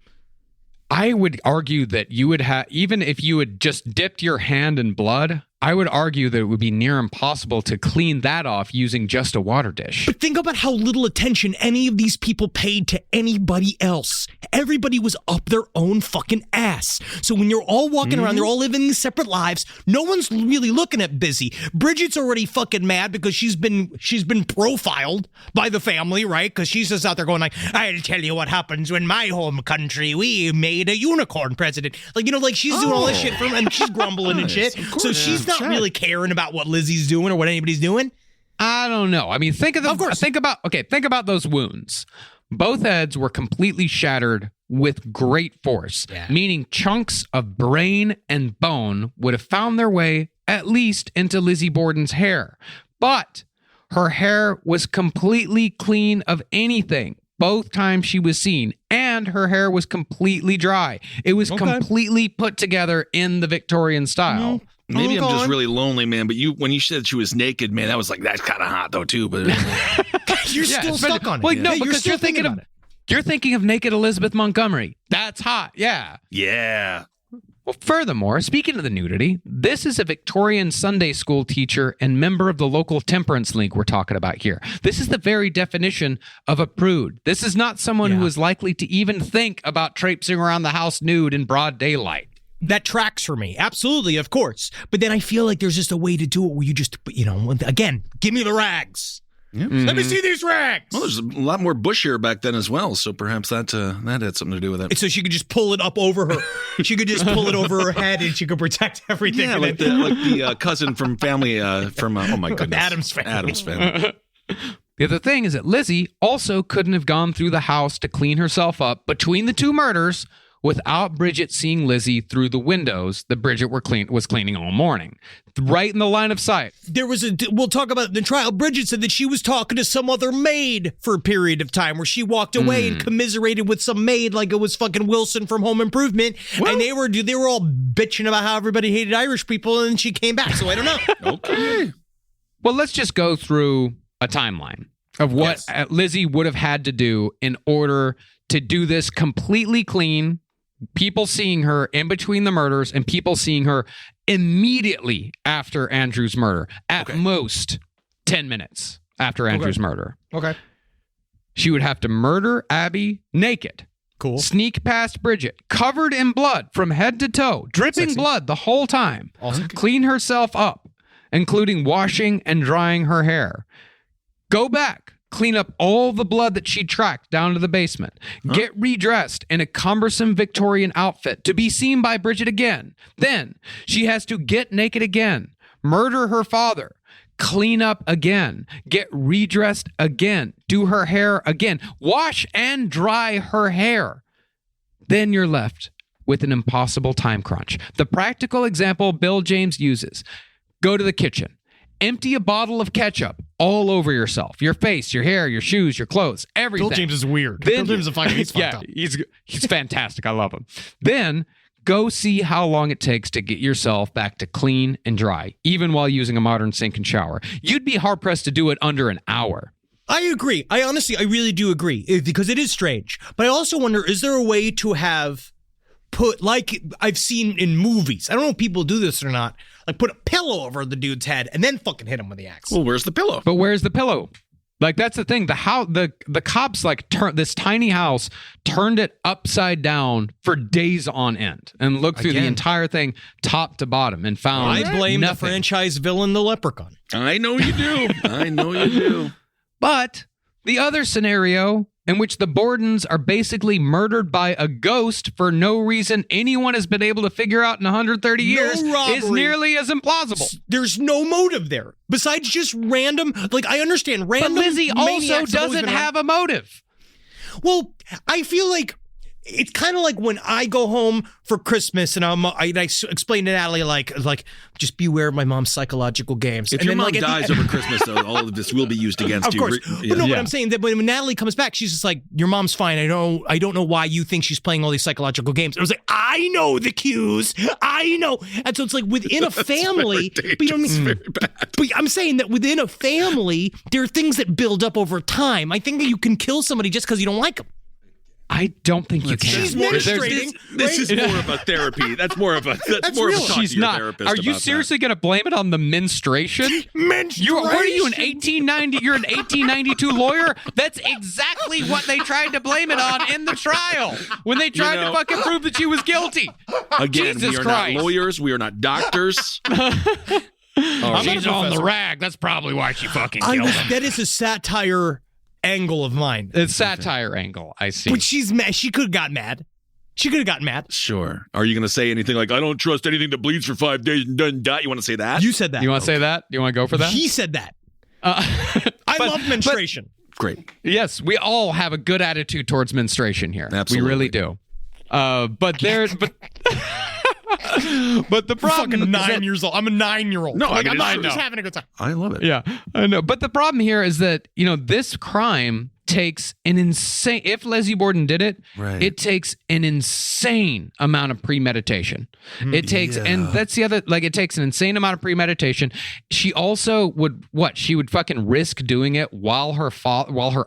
I would argue that you would have, even if you had just dipped your hand in blood, I would argue that it would be near impossible to clean that off using just a water dish. But think about how little attention any of these people paid to anybody else. Everybody was up their own fucking ass. So when you're all walking around, they're all living these separate lives. No one's really looking at Busy. Bridget's already fucking mad because she's been profiled by the family, right? Because she's just out there going like, I'll tell you what happens when my home country, we made a unicorn president. Like, like she's doing all this shit and she's grumbling and shit. So she's not really caring about what Lizzie's doing or what anybody's doing. I don't know. I mean, think about those wounds. Both heads were completely shattered with great force, meaning chunks of brain and bone would have found their way at least into Lizzie Borden's hair. But her hair was completely clean of anything both times she was seen, and her hair was completely dry. It was completely put together in the Victorian style. Maybe I'm just really lonely, man. But when you said she was naked, man, that was like, that's kind of hot though too. But you're still stuck on it. Well, no, because you're thinking of naked Elizabeth Montgomery. That's hot. Yeah. Yeah. Well, furthermore, speaking of the nudity, this is a Victorian Sunday school teacher and member of the local temperance league we're talking about here. This is the very definition of a prude. This is not someone who is likely to even think about traipsing around the house nude in broad daylight. That tracks for me. Absolutely, of course. But then I feel like there's just a way to do it where you just, again, give me the rags. Yep. Let me see these rags. Well, there's a lot more bush hair back then as well, so perhaps that had something to do with it. So she could just pull it up over her. She could just pull it over her head, and she could protect everything. Yeah, like the cousin from Family from oh my goodness, Addams Family. Addams Family. The other thing is that Lizzie also couldn't have gone through the house to clean herself up between the two murders without Bridget seeing Lizzie through the windows that Bridget was cleaning all morning. Right in the line of sight. We'll talk about it in the trial. Bridget said that she was talking to some other maid for a period of time where she walked away and commiserated with some maid like it was fucking Wilson from Home Improvement. Well, and they were all bitching about how everybody hated Irish people, and then she came back. So I don't know. Okay. Well, let's just go through a timeline of what Lizzie would have had to do in order to do this completely clean. People seeing her in between the murders and people seeing her immediately after Andrew's murder. At most 10 minutes after Andrew's murder. Okay. She would have to murder Abby naked. Cool. Sneak past Bridget, covered in blood from head to toe, dripping blood the whole time. Awesome. Clean herself up, including washing and drying her hair. Go back. Clean up all the blood that she tracked down to the basement. Get redressed in a cumbersome Victorian outfit to be seen by Bridget again. Then she has to get naked again, murder her father, clean up again, get redressed again, do her hair again, wash and dry her hair. Then you're left with an impossible time crunch. The practical example Bill James uses: go to the kitchen. Empty a bottle of ketchup all over yourself, your face, your hair, your shoes, your clothes, everything. Bill James is weird. Bill James is fucking, he's fucked up. He's fantastic. I love him. Then go see how long it takes to get yourself back to clean and dry, even while using a modern sink and shower. You'd be hard-pressed to do it under an hour. I agree. I really do agree, because it is strange. But I also wonder, is there a way to have put, like I've seen in movies, I don't know if people do this or not, like put a pillow over the dude's head and then fucking hit him with the axe. Well, where's the pillow? But where's the pillow? Like, that's the thing. The cops turned this tiny house, turned it upside down for days on end, and looked through the entire thing top to bottom and found I blame nothing. The franchise villain, the Leprechaun. I know you do. I know you do. But the other scenario, in which the Bordens are basically murdered by a ghost for no reason anyone has been able to figure out in 130 years, is nearly as implausible. There's no motive there besides just random. Like, I understand random. But Lizzie also doesn't have a motive. Well, I feel like it's kind of like when I go home for Christmas and I explain to Natalie like just beware of my mom's psychological games. If and your then, mom like, dies over Christmas, though, all of this will be used against of you. course. But no, but I'm saying that when Natalie comes back, she's just like, your mom's fine. I don't know why you think she's playing all these psychological games. I was like, I know the cues. I know. And so it's like within a family, but you know what I mean? But I'm saying that within a family, there are things that build up over time. I think that you can kill somebody just because you don't like them. I don't think you can. She's menstruating. This is more of a therapy. That's more of a talk to your therapist. Are you about seriously going to blame it on the menstruation? Menstruation. What are you, an 1890? You're an 1892 lawyer? That's exactly what they tried to blame it on in the trial when they tried to fucking prove that she was guilty. Again, Jesus we are Christ. not lawyers. We are not doctors. She's on the rag. That's probably why she fucking killed him. That is a satire angle of mine. It's satire angle. I see. But she's mad. She could have got mad. She could have gotten mad. Sure. Are you going to say anything like, I don't trust anything that bleeds for 5 days and doesn't die? You want to say that? You said that. You want to say that? You want to go for that? He said that. I love menstruation. Great. Yes, we all have a good attitude towards menstruation here. Absolutely. We really do. But the problem fucking 9 years old. I'm a 9-year-old. No, like, I mean, I'm just having a good time. I love it. Yeah, I know. But the problem here is that, this crime takes an insane, if Lizzie Borden did it, Right. it takes an insane amount of premeditation. It takes, and that's the other, it takes an insane amount of premeditation. She also she would fucking risk doing it while her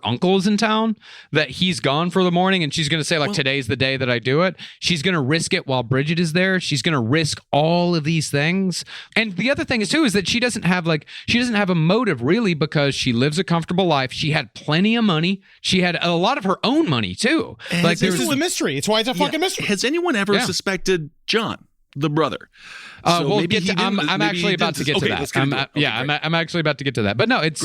uncle is in town, that he's gone for the morning, and she's going to say, today's the day that I do it. She's going to risk it while Bridget is there. She's going to risk all of these things. And the other thing is that she doesn't have a motive really, because she lives a comfortable life. She had plenty of money. She had a lot of her own money too. This is a mystery. It's why it's a fucking mystery. Has anyone ever suspected John, the brother? I'm actually about to get to that. I'm actually about to get to that. But no, it's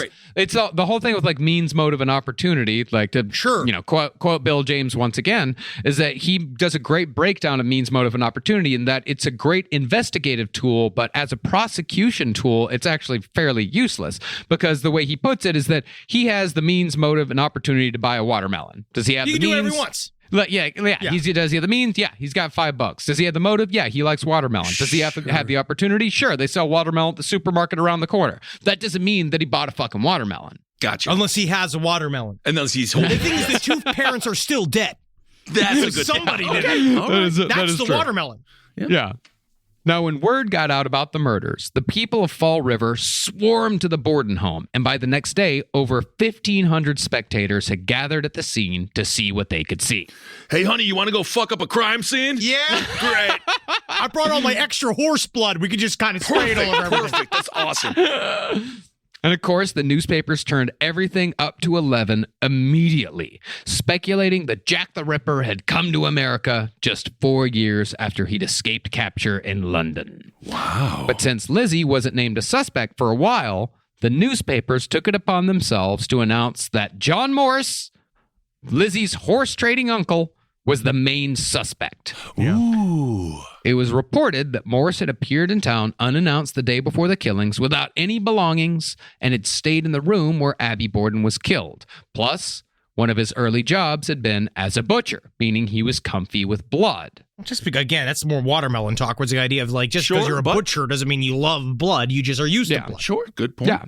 the whole thing with means, motive, and opportunity. Quote Bill James once again, is that he does a great breakdown of means, motive, and opportunity, in that it's a great investigative tool, but as a prosecution tool, it's actually fairly useless, because the way he puts it is that he has the means, motive, and opportunity to buy a watermelon. Does he have the means? He can do whatever he wants. Does he have the means? Yeah, he's got $5. Does he have the motive? Yeah, he likes watermelon. Does he have the opportunity? Sure, they sell watermelon at the supermarket around the corner. That doesn't mean that he bought a fucking watermelon. Gotcha. Unless he has a watermelon. Unless he's holding. The thing is, the two parents are still dead. That's a good Somebody point. did it. Right. That's the true. watermelon. Yeah. Now, when word got out about the murders, the people of Fall River swarmed to the Borden home, and by the next day, over 1,500 spectators had gathered at the scene to see what they could see. Hey, honey, you want to go fuck up a crime scene? Yeah. Great. I brought all my extra horse blood. We could just kind of spray it all over everything. Perfect. That's awesome. And of course, the newspapers turned everything up to 11 immediately, speculating that Jack the Ripper had come to America just 4 years after he'd escaped capture in London. Wow. But since Lizzie wasn't named a suspect for a while, the newspapers took it upon themselves to announce that John Morse, Lizzie's horse-trading uncle, was the main suspect. Ooh. It was reported that Morse had appeared in town unannounced the day before the killings without any belongings and had stayed in the room where Abby Borden was killed. Plus, one of his early jobs had been as a butcher, meaning he was comfy with blood. Just because, again, that's more watermelon talk, where it's the idea of just because you're a butcher doesn't mean you love blood. You just are used to blood. Sure. Good point. Yeah.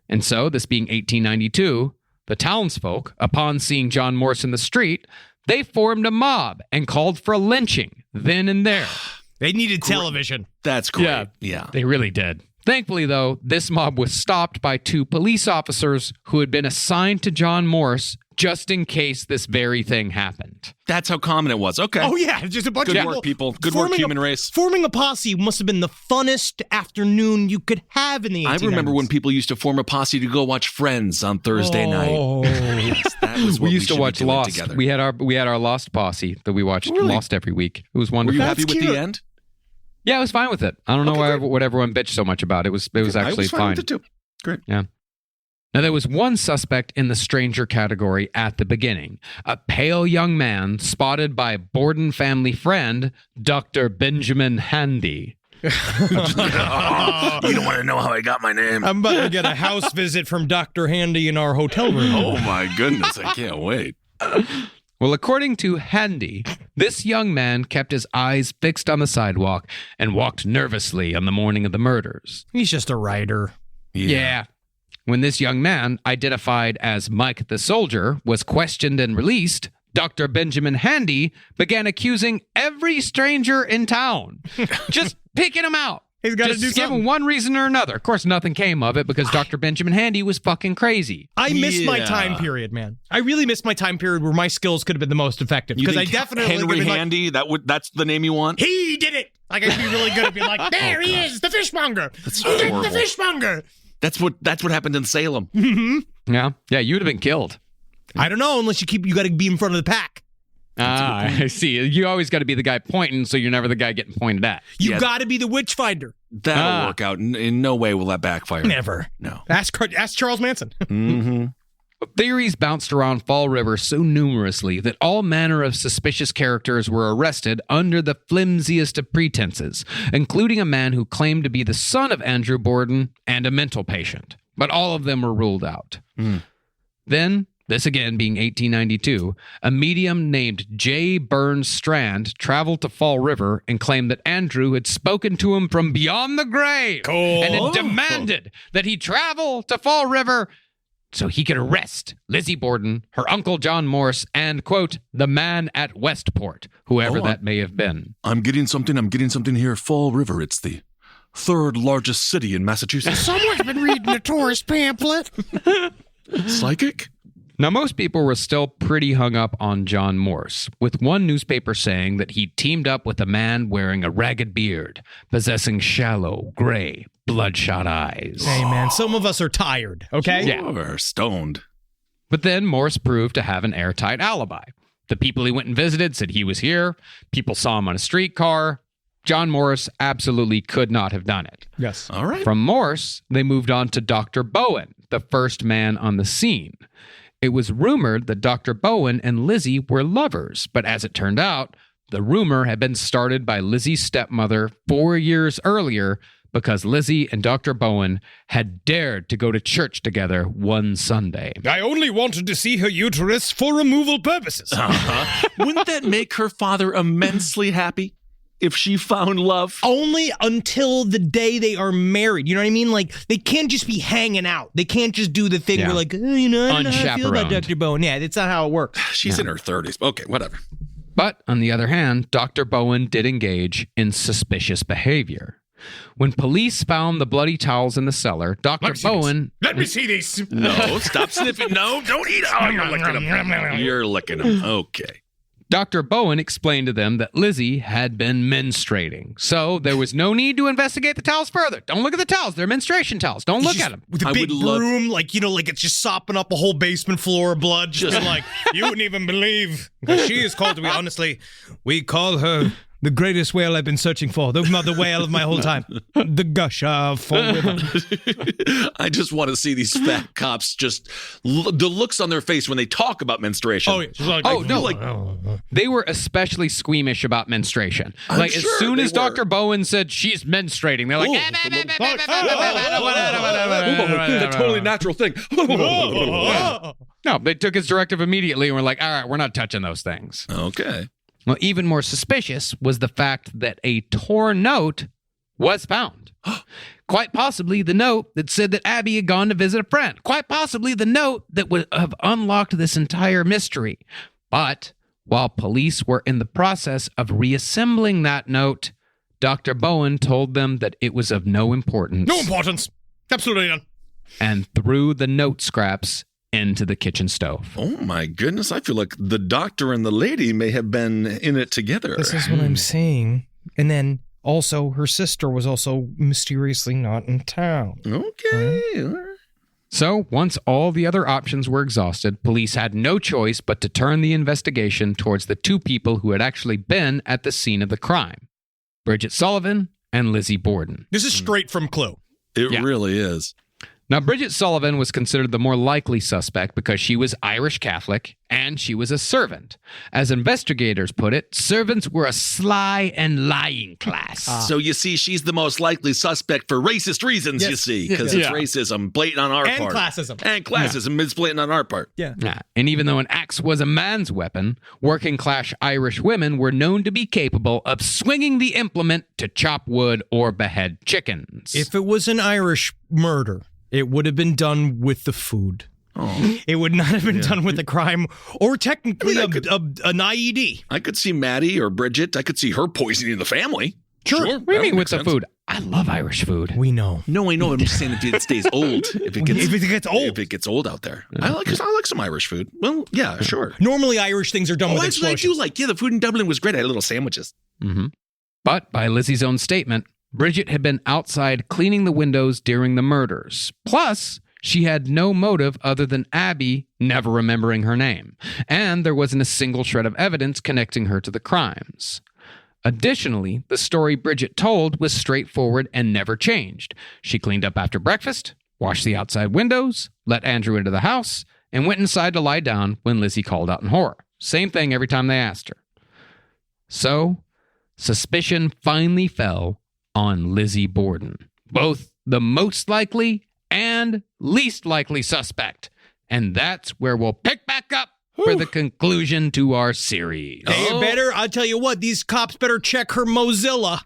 And so, this being 1892, the townsfolk, upon seeing John Morse in the street, they formed a mob and called for a lynching then and there. They needed television. That's great. Yeah. They really did. Thankfully, though, this mob was stopped by 2 police officers who had been assigned to John Morse just in case this very thing happened. That's how common it was. Okay. Oh, yeah. Just a bunch Good of work, people. Good work, human race. Forming a posse must have been the funnest afternoon you could have in the 1890s. I remember when people used to form a posse to go watch Friends on Thursday night. Yes, that was what we used to watch Lost. Together. We had our Lost posse that we watched Lost every week. It was Were wonderful. you happy with the end? Yeah, I was fine with it. I don't know what everyone bitched so much about. It was actually I was fine with it too. Great. Yeah. Now, there was one suspect in the stranger category at the beginning, a pale young man spotted by Borden family friend, Dr. Benjamin Handy. You don't want to know how I got my name. I'm about to get a house visit from Dr. Handy in our hotel room. Oh, my goodness. I can't wait. Well, according to Handy, this young man kept his eyes fixed on the sidewalk and walked nervously on the morning of the murders. He's just a writer. Yeah. When this young man, identified as Mike the Soldier, was questioned and released, Dr. Benjamin Handy began accusing every stranger in town. Just picking him out. He's got to do Just give something. him one reason or another. Of course, nothing came of it because Dr. Benjamin Handy was fucking crazy. I miss my time period, man. I really miss my time period where my skills could have been the most effective. You Because I think definitely Henry Handy, that's the name you want? He did it! Like, I'd be really good at being like, there he is, the fishmonger! That's He did horrible. the fishmonger! That's what happened in Salem. Yeah, you would have been killed. I don't know, unless you got to be in front of the pack. I see. You always got to be the guy pointing, so you're never the guy getting pointed at. You got to be the witch finder. That'll work out. In no way will that backfire. Never. No. Ask Charles Manson. Mm-hmm. Theories bounced around Fall River so numerously that all manner of suspicious characters were arrested under the flimsiest of pretenses, including a man who claimed to be the son of Andrew Borden and a mental patient. But all of them were ruled out. Then, this again being 1892, a medium named J. Burns Strand traveled to Fall River and claimed that Andrew had spoken to him from beyond the grave and had demanded that he travel to Fall River so he could arrest Lizzie Borden, her uncle John Morse, and, quote, the man at Westport, whoever that may have been. I'm getting something here. Fall River, it's the third largest city in Massachusetts. Someone's been reading a tourist pamphlet. Psychic? Now, most people were still pretty hung up on John Morse, with one newspaper saying that he teamed up with a man wearing a ragged beard, possessing shallow, gray, bloodshot eyes. Hey, man, some of us are tired, okay? Yeah. Or stoned. But then Morse proved to have an airtight alibi. The people he went and visited said he was here. People saw him on a streetcar. John Morse absolutely could not have done it. Yes. All right. From Morse, they moved on to Dr. Bowen, the first man on the scene. It was rumored that Dr. Bowen and Lizzie were lovers, but as it turned out, the rumor had been started by Lizzie's stepmother 4 years earlier because Lizzie and Dr. Bowen had dared to go to church together one Sunday. I only wanted to see her uterus for removal purposes. Wouldn't that make her father immensely happy if she found love? Only until the day they are married. You know what I mean? Like, they can't just be hanging out. They can't just do the thing where, like, oh, you know, I don't know how I feel about Unshaperoned. Dr. Bowen. Yeah, that's not how it works. She's in her 30s. Okay, whatever. But on the other hand, Dr. Bowen did engage in suspicious behavior. When police found the bloody towels in the cellar, Dr. Bowen... Let me see these. No, stop sniffing. No, don't eat. Oh, you're licking them. You're licking them. Okay. Dr. Bowen explained to them that Lizzie had been menstruating. So there was no need to investigate the towels further. Don't look at the towels. They're menstruation towels. Don't look at them. With a big broom, like, you know, like it's just sopping up a whole basement floor of blood. Just like, you wouldn't even believe. Because she is called to be, honestly, we call her the greatest whale I've been searching for. The mother whale of my whole time. The gush of Fall River. I just want to see these fat cops just the looks on their face when they talk about menstruation. Oh, yeah. She's like, They were especially squeamish about menstruation. I'm like, as sure soon they as were. Dr. Bowen said she's menstruating, they're like, a totally natural thing. no, they took his directive immediately and were like, all right, we're not touching those things. Okay. Well, even more suspicious was the fact that a torn note was found. Quite possibly the note that said that Abby had gone to visit a friend. Quite possibly the note that would have unlocked this entire mystery. But while police were in the process of reassembling that note, Dr. Bowen told them that it was of no importance. no importance. Absolutely none. And threw the note scraps into the kitchen stove. Oh my goodness, I feel like the doctor and the lady may have been in it together. This is what I'm saying. And then also her sister was also mysteriously not in town. Okay. So, once all the other options were exhausted, police had no choice but to turn the investigation towards the two people who had actually been at the scene of the crime, Bridget Sullivan and Lizzie Borden. This is straight from Clue. It really is. Now, Bridget Sullivan was considered the more likely suspect because she was Irish Catholic and she was a servant. As investigators put it, servants were a sly and lying class. So you see, she's the most likely suspect for racist reasons, you see, because it's racism blatant on our part. And classism is blatant on our part. Yeah. And even though an axe was a man's weapon, working class Irish women were known to be capable of swinging the implement to chop wood or behead chickens. If it was an Irish murder, it would have been done with the food. Oh. It would not have been done with a crime or technically an IED. I could see Maddie or Bridget. I could see her poisoning the family. Sure. What do you mean with the food? I love Irish food. We know. No, I know. I'm just saying if it stays old. If it gets old. If it gets old out there. Yeah. I like some Irish food. Well, yeah, sure. Normally Irish things are done with that's explosions. what I do like. Yeah, the food in Dublin was great. I had little sandwiches. Mm-hmm. But by Lizzie's own statement, Bridget had been outside cleaning the windows during the murders. Plus, she had no motive other than Abby never remembering her name. And there wasn't a single shred of evidence connecting her to the crimes. Additionally, the story Bridget told was straightforward and never changed. She cleaned up after breakfast, washed the outside windows, let Andrew into the house, and went inside to lie down when Lizzie called out in horror. Same thing every time they asked her. So, suspicion finally fell on Lizzie Borden, both the most likely and least likely suspect. And that's where we'll pick back up for the conclusion to our series. I'll tell you what, these cops better check her Mozilla.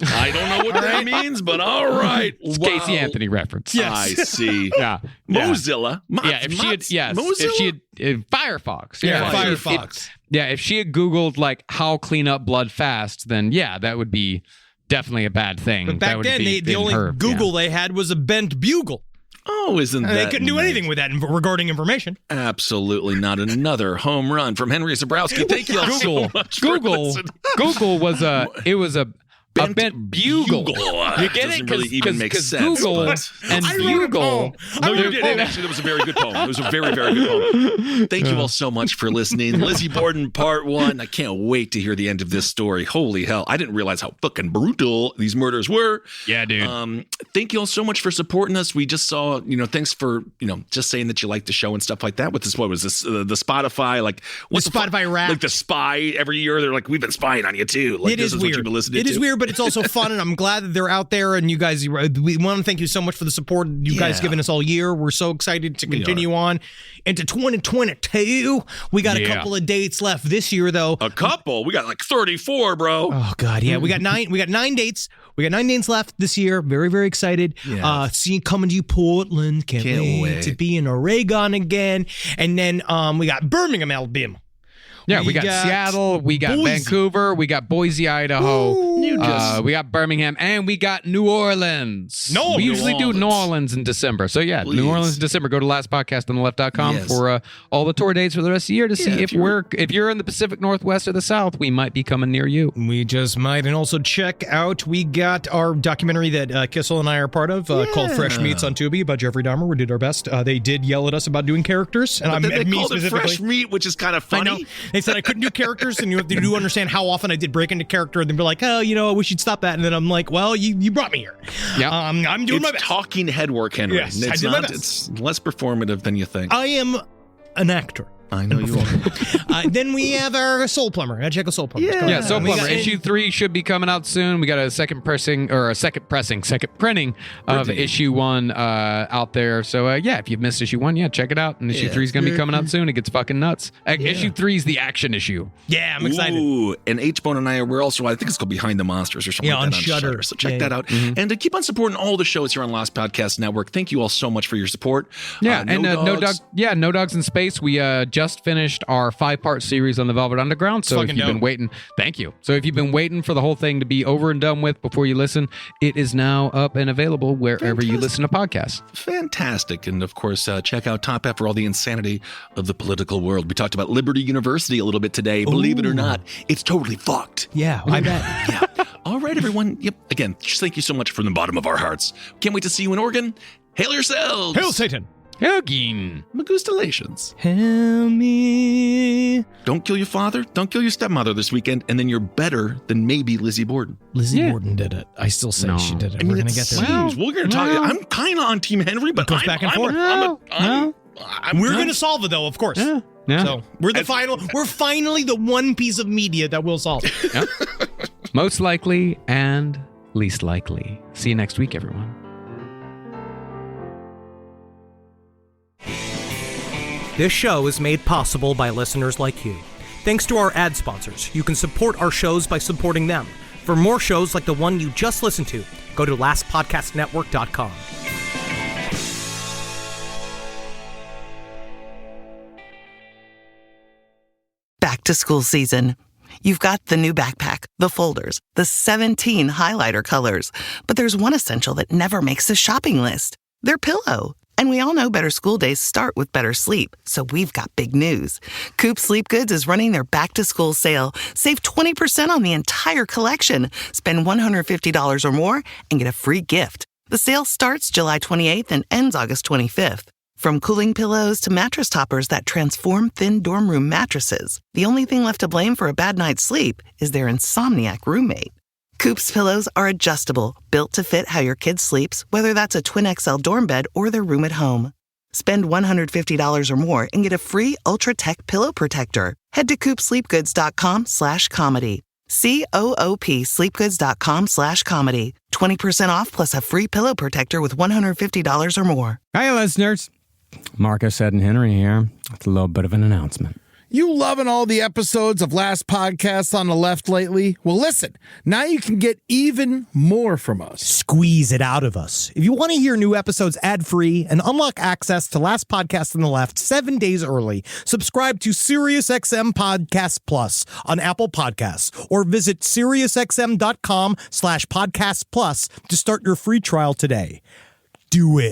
I don't know what that means, but all right. It's Casey Anthony reference. Yes. I see. Yeah. Mozilla. If she had Firefox. Firefox. If she had Googled like how clean up blood fast, then that would be definitely a bad thing. But back then, the only Google they had was a bent bugle. Oh, isn't that They couldn't do anything with that regarding information. Absolutely not. Another home run from Henry Zabrowski. Thank you all so much for listening. Google was a bent bugle. You get it? Doesn't really even make sense. Google and bugle. No, you didn't. Actually, that was a very good poem. It was a very, very good poem. Thank you all so much for listening. Lizzie Borden, part 1. I can't wait to hear the end of this story. Holy hell. I didn't realize how fucking brutal these murders were. Yeah, dude. Thank you all so much for supporting us. We just saw, thanks for, just saying that you like the show and stuff like that. With this, what was this? The Spotify, like, what's the Spotify Wrapped? Like the spy every year. They're like, we've been spying on you too. Like, it is weird. What you've been listening to. It is weird, but it's also fun, and I'm glad that they're out there. And you guys, we want to thank you so much for the support you guys given us all year. We're so excited to continue on into 2022. We got a couple of dates left this year, though. A couple? We got like 34, bro. Oh God, yeah. We got 9 dates. We got 9 dates left this year. Very, very excited. Coming to you, Portland. Can't wait to be in Oregon again. And then we got Birmingham, Alabama. Yeah, we got Seattle, we got Boise. Vancouver, we got Boise, Idaho, we got Birmingham, and we got New Orleans. We usually do New Orleans in December. So New Orleans in December. Go to lastpodcastontheLeft.com for all the tour dates for the rest of the year to see if you're in the Pacific Northwest or the South, we might be coming near you. We just might. And also check out, we got our documentary that Kissel and I are part of called Fresh Meats on Tubi about Jeffrey Dahmer. We did our best. They did yell at us about doing characters. And they called it Fresh Meat, which is kind of funny. I know. They said I couldn't do characters, and you do understand how often I did break into character, and then be like, I wish you'd stop that. And then I'm like, well, you brought me here. Yeah, I'm doing my best. Talking head work, Henry. Yes, I did my best. It's less performative than you think. I am an actor. I know you are. Then we have our Soul Plumber. Check out Soul Plumber. Yeah, Soul Plumber. Issue 3 should be coming out soon. We got a second printing of issue 1 out there. So if you've missed issue 1, check it out. And issue 3 is going to be coming out soon. It gets fucking nuts. Issue 3 is the action issue. Yeah, I'm excited. Ooh, and H-Bone and I, we're also, I think it's called Behind the Monsters or something like that on Shudder. So check that out. Mm-hmm. And to keep on supporting all the shows here on Lost Podcast Network, thank you all so much for your support. Yeah, No Dogs in Space. We just finished our 5-part series on the Velvet Underground. So if you've been waiting, thank you. So if you've been waiting for the whole thing to be over and done with before you listen, it is now up and available wherever you listen to podcasts. Fantastic. And of course, check out Top F for all the insanity of the political world. We talked about Liberty University a little bit today. Believe it or not, it's totally fucked. Yeah, I bet. Yeah. All right, everyone. Yep. Again, just thank you so much from the bottom of our hearts. Can't wait to see you in Oregon. Hail yourselves. Hail Satan. Helgin. Magustalations. Help me. Don't kill your father. Don't kill your stepmother this weekend, and then you're better than maybe Lizzie Borden. Lizzie Borden did it. I still say she did it. I mean, We're going it to get there. seems. We're going to talk. I'm kind of on Team Henry, but goes back and forth. We're going to solve it, though, of course. Yeah. So we're finally the one piece of media that will solve it. Yep. Most likely and least likely. See you next week, everyone. This show is made possible by listeners like you. Thanks to our ad sponsors, you can support our shows by supporting them. For more shows like the one you just listened to, go to lastpodcastnetwork.com. Back to school season. You've got the new backpack, the folders, the 17 highlighter colors, but there's one essential that never makes the shopping list. Their pillow. And we all know better school days start with better sleep, so we've got big news. Coop Sleep Goods is running their back-to-school sale. Save 20% on the entire collection. Spend $150 or more and get a free gift. The sale starts July 28th and ends August 25th. From cooling pillows to mattress toppers that transform thin dorm room mattresses, the only thing left to blame for a bad night's sleep is their insomniac roommate. Coop's pillows are adjustable, built to fit how your kid sleeps, whether that's a twin XL dorm bed or their room at home. Spend $150 or more and get a free Ultra Tech pillow protector. Head to coopsleepgoods.com/comedy. COOP sleepgoods.com/comedy. 20% off plus a free pillow protector with $150 or more. Hi, listeners. Marcus, Ed, and Henry here. It's a little bit of an announcement. You loving all the episodes of Last Podcast on the Left lately? Well, listen, now you can get even more from us. Squeeze it out of us. If you want to hear new episodes ad-free and unlock access to Last Podcast on the Left 7 days early, subscribe to SiriusXM Podcast Plus on Apple Podcasts or visit SiriusXM.com/Podcast Plus to start your free trial today. Do it.